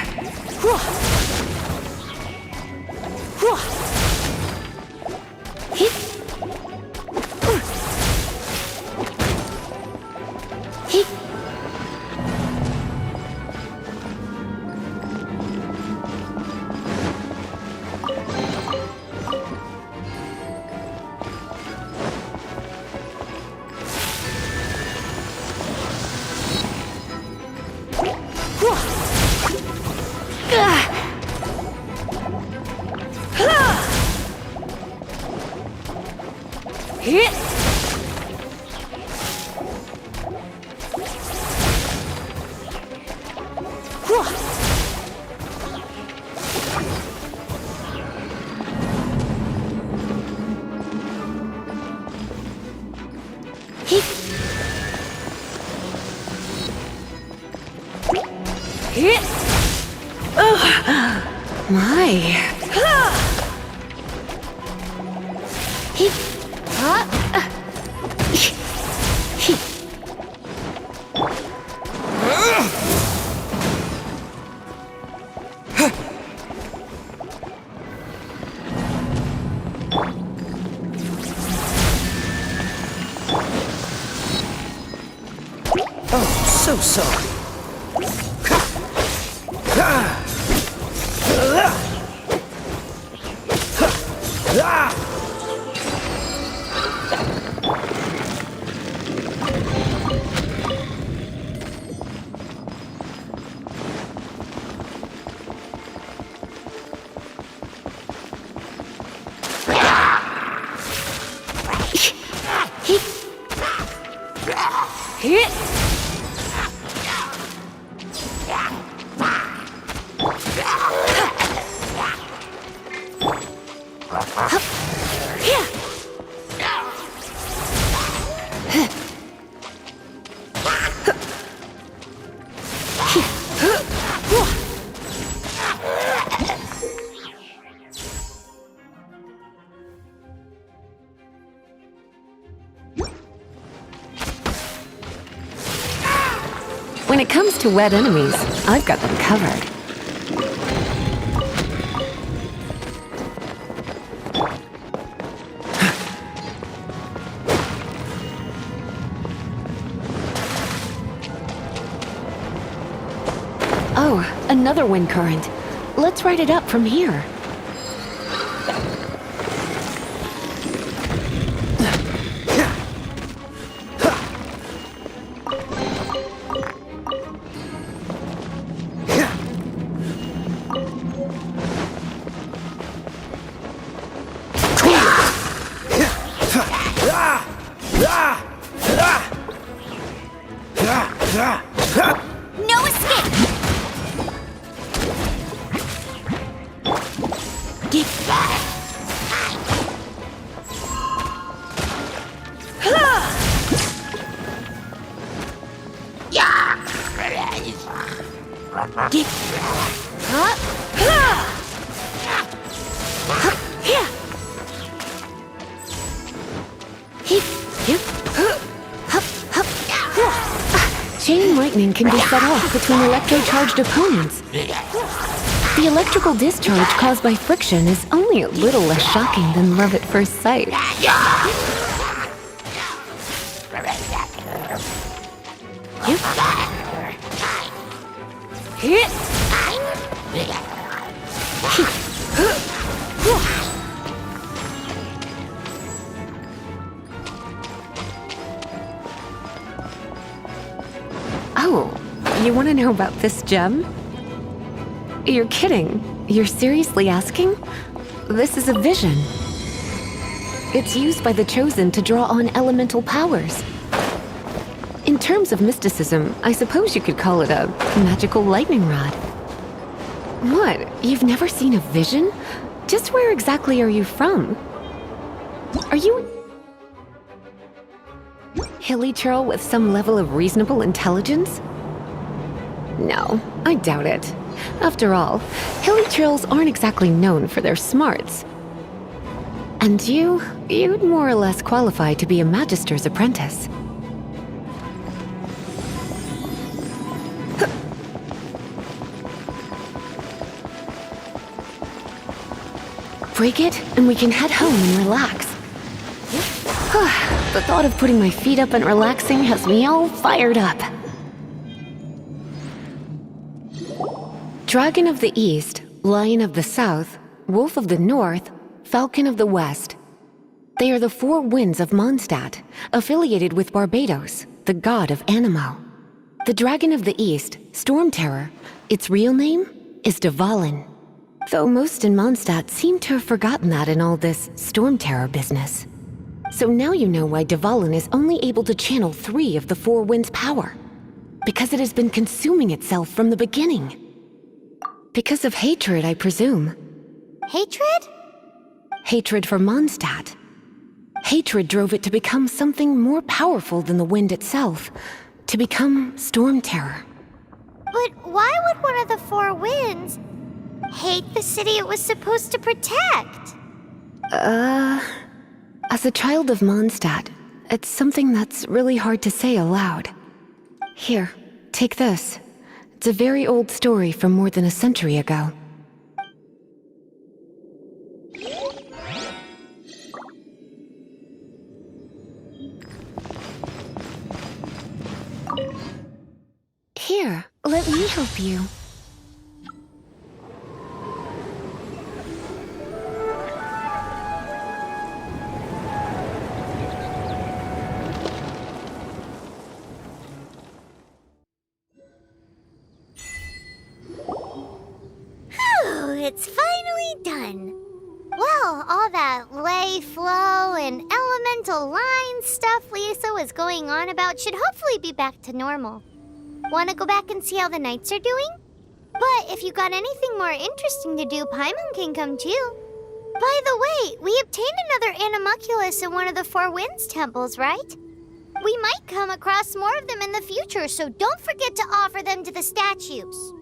Oh, so sorry. When it comes to wet enemies, I've got them covered. Oh, another wind current. Let's ride it up from here. No escape! Chain lightning can be set off between electro-charged opponents. The electrical discharge caused by friction is only a little less shocking than love at first sight. Oh, you want to know about this gem? You're kidding. You're seriously asking? This is a vision. It's used by the Chosen to draw on elemental powers. In terms of mysticism, I suppose you could call it a magical lightning rod. What? You've never seen a vision? Just where exactly are you from? Are you hilly churl with some level of reasonable intelligence? No, I doubt it. After all, hilly churls aren't exactly known for their smarts. And you'd more or less qualify to be a magister's apprentice. Break it, and we can head home and relax. The thought of putting my feet up and relaxing has me all fired up. Dragon of the East, Lion of the South, Wolf of the North, Falcon of the West. They are the four winds of Mondstadt, affiliated with Barbados, the god of Anemo. The Dragon of the East, Storm Terror, its real name is Dvalin. Though most in Mondstadt seem to have forgotten that in all this Storm Terror business. So now you know why Dvalin is only able to channel 3 of the four winds' power. Because it has been consuming itself from the beginning. Because of hatred, I presume. Hatred? Hatred for Mondstadt. Hatred drove it to become something more powerful than the wind itself. To become Storm Terror. But why would one of the four winds hate the city it was supposed to protect? As a child of Mondstadt, it's something that's really hard to say aloud. Here, take this. It's a very old story from more than a century ago. Here, let me help you. Phew, it's finally done. Well, all that lay, flow, and elemental line stuff Lisa was going on about should hopefully be back to normal. Want to go back and see how the knights are doing? But if you got anything more interesting to do, Paimon can come too. By the way, we obtained another Animalculus in one of the Four Winds temples, right? We might come across more of them in the future, so don't forget to offer them to the statues.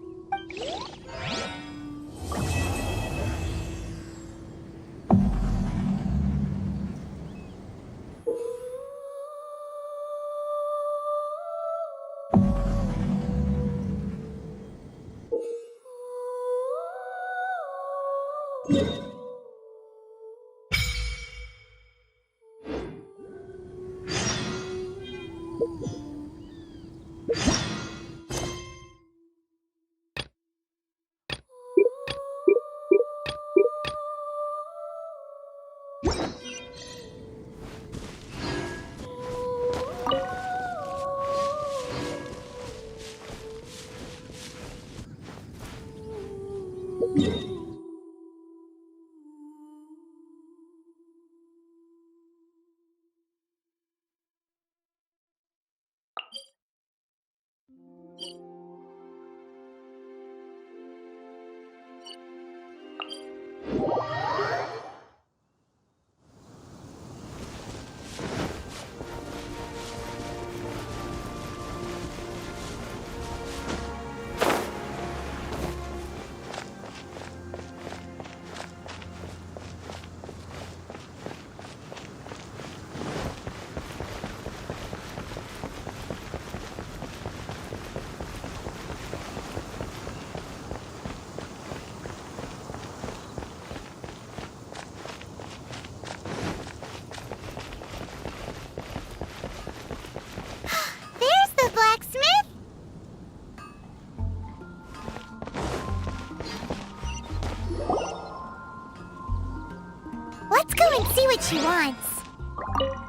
See what she wants.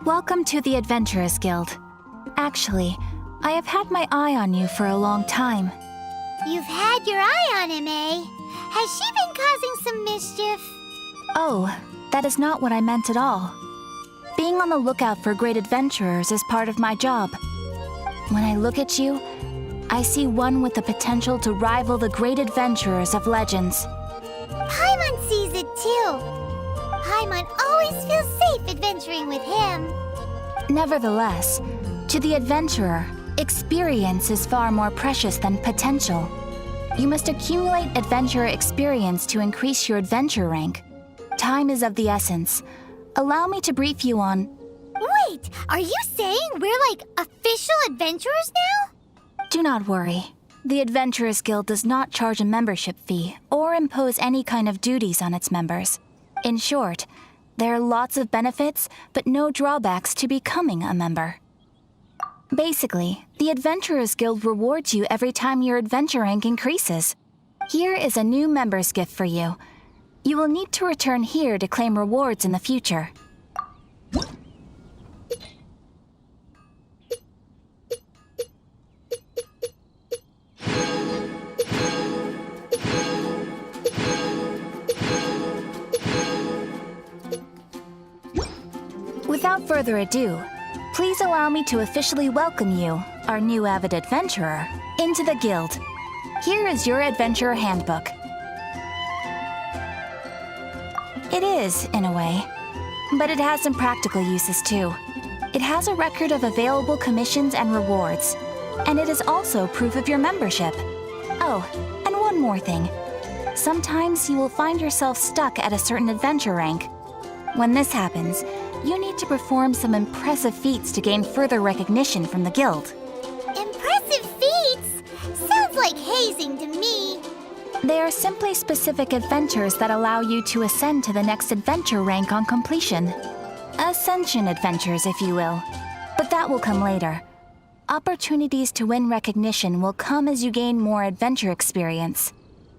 Welcome to the Adventurers Guild. Actually, I have had my eye on you for a long time. You've had your eye on him, eh? Has she been causing some mischief? Oh, that is not what I meant at all. Being on the lookout for great adventurers is part of my job. When I look at you, I see one with the potential to rival the great adventurers of legends. Paimon sees it too. Paimon always feels safe adventuring with him. Nevertheless, to the adventurer, experience is far more precious than potential. You must accumulate adventurer experience to increase your adventure rank. Time is of the essence. Allow me to brief you on... Wait, are you saying we're like official adventurers now? Do not worry. The Adventurers Guild does not charge a membership fee or impose any kind of duties on its members. In short, there are lots of benefits, but no drawbacks to becoming a member. Basically, the Adventurers Guild rewards you every time your adventure rank increases. Here is a new member's gift for you. You will need to return here to claim rewards in the future. Without further ado, please allow me to officially welcome you, our new avid adventurer, into the guild. Here is your adventurer handbook. It is, in a way, but it has some practical uses too. It has a record of available commissions and rewards, and it is also proof of your membership. Oh, and one more thing. Sometimes you will find yourself stuck at a certain adventure rank. When this happens, you need to perform some impressive feats to gain further recognition from the guild. Impressive feats? Sounds like hazing to me. They are simply specific adventures that allow you to ascend to the next adventure rank on completion. Ascension adventures, if you will. But that will come later. Opportunities to win recognition will come as you gain more adventure experience.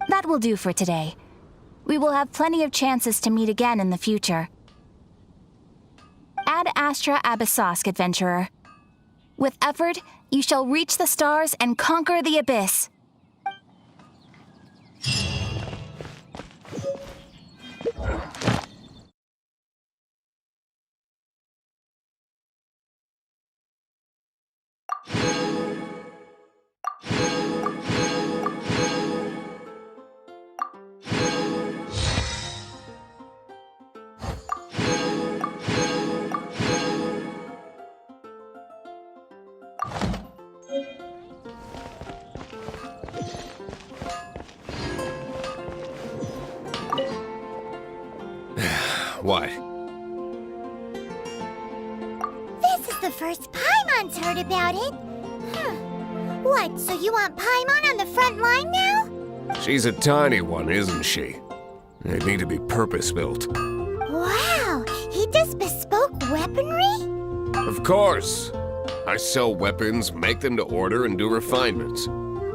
That will do for today. We will have plenty of chances to meet again in the future. Ad Astra Abyssosk, adventurer. With effort, you shall reach the stars and conquer the abyss. What? This is the first Paimon's heard about it. What, so you want Paimon on the front line now? She's a tiny one, isn't she? They need to be purpose-built. Wow, he does bespoke weaponry? Of course. I sell weapons, make them to order, and do refinements.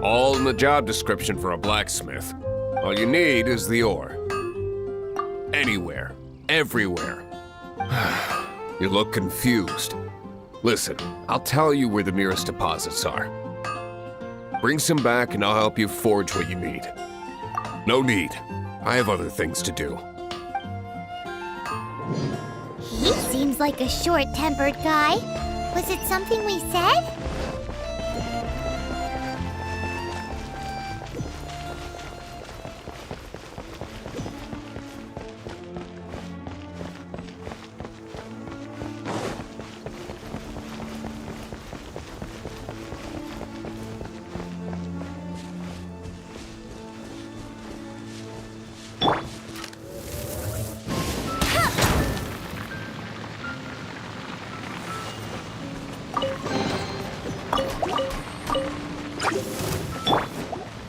All in the job description for a blacksmith. All you need is the ore. Anywhere. Everywhere. You look confused. Listen, I'll tell you where the nearest deposits are. Bring some back and I'll help you forge what you need. No need. I have other things to do. He seems like a short-tempered guy. Was it something we said?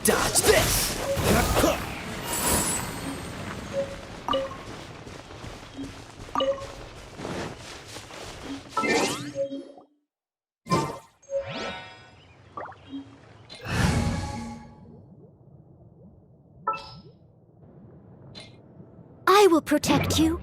Dodge this! I will protect you.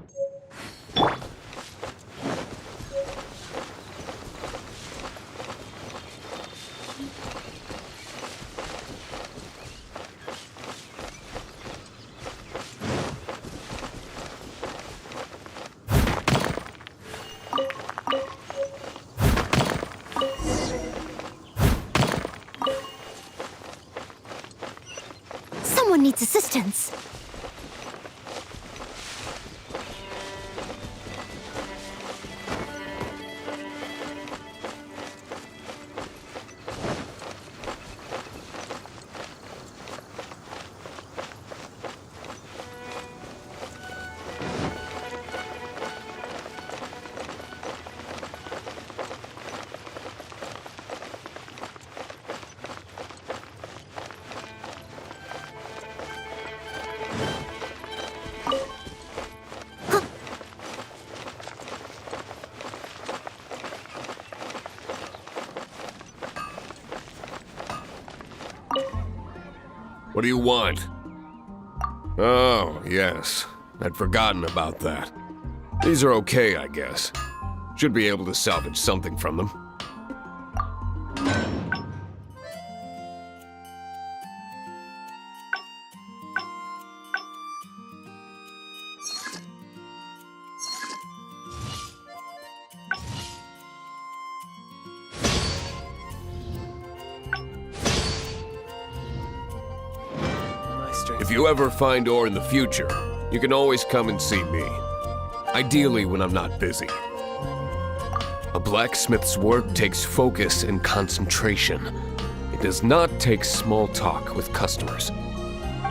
Someone needs assistance. What do you want? Oh, yes. I'd forgotten about that. These are okay, I guess. Should be able to salvage something from them. If you ever find ore in the future, you can always come and see me. Ideally when I'm not busy. A blacksmith's work takes focus and concentration. It does not take small talk with customers.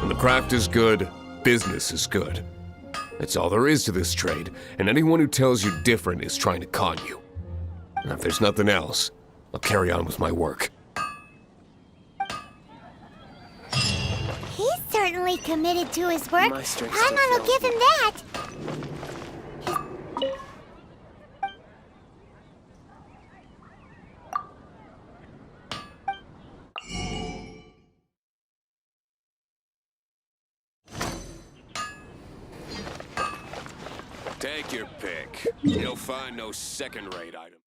When the craft is good, business is good. That's all there is to this trade, and anyone who tells you different is trying to con you. And if there's nothing else, I'll carry on with my work. He's certainly committed to his work. My strength Paimon will give him that. Take your pick. You'll find no second-rate item.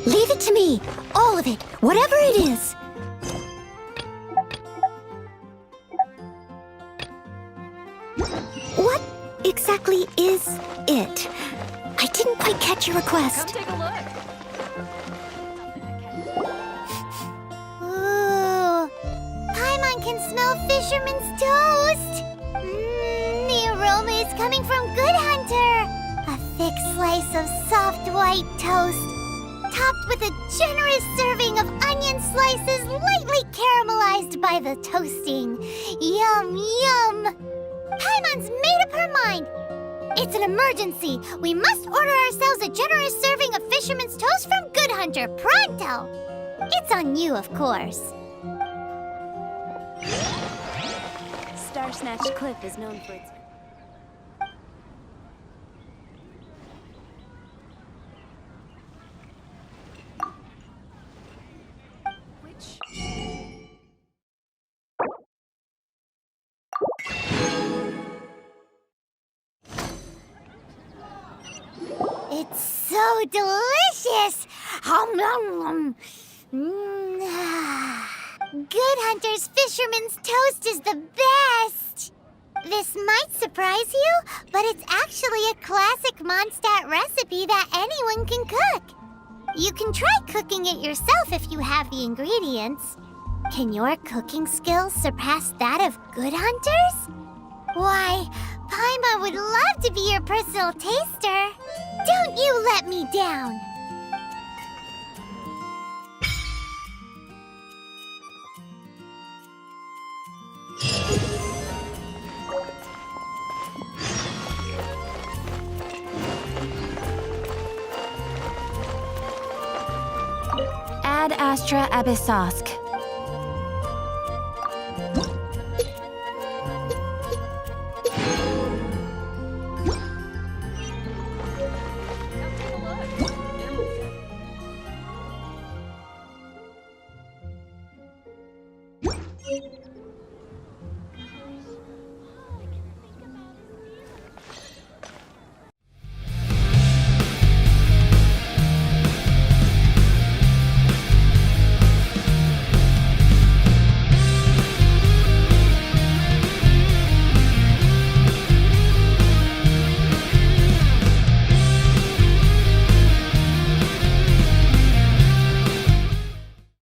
Leave it to me! All of it! Whatever it is! What exactly is it? I didn't quite catch your request. Come take a look. Ooh, Paimon can smell fisherman's toast! The aroma is coming from Good Hunter! A thick slice of soft white toast, topped with a generous serving of onion slices lightly caramelized by the toasting. Yum, yum! Paimon's made up her mind! It's an emergency! We must order ourselves a generous serving of fisherman's toast from Good Hunter, pronto! It's on you, of course. Star Snatch Cliff is known for its... It's so delicious! Hum, hum, hum. Good Hunter's Fisherman's Toast is the best! This might surprise you, but it's actually a classic Mondstadt recipe that anyone can cook. You can try cooking it yourself if you have the ingredients. Can your cooking skills surpass that of Good Hunter's? Why, Paimon would love to be your personal taster. Don't you let me down! Ad Astra Abyssosque.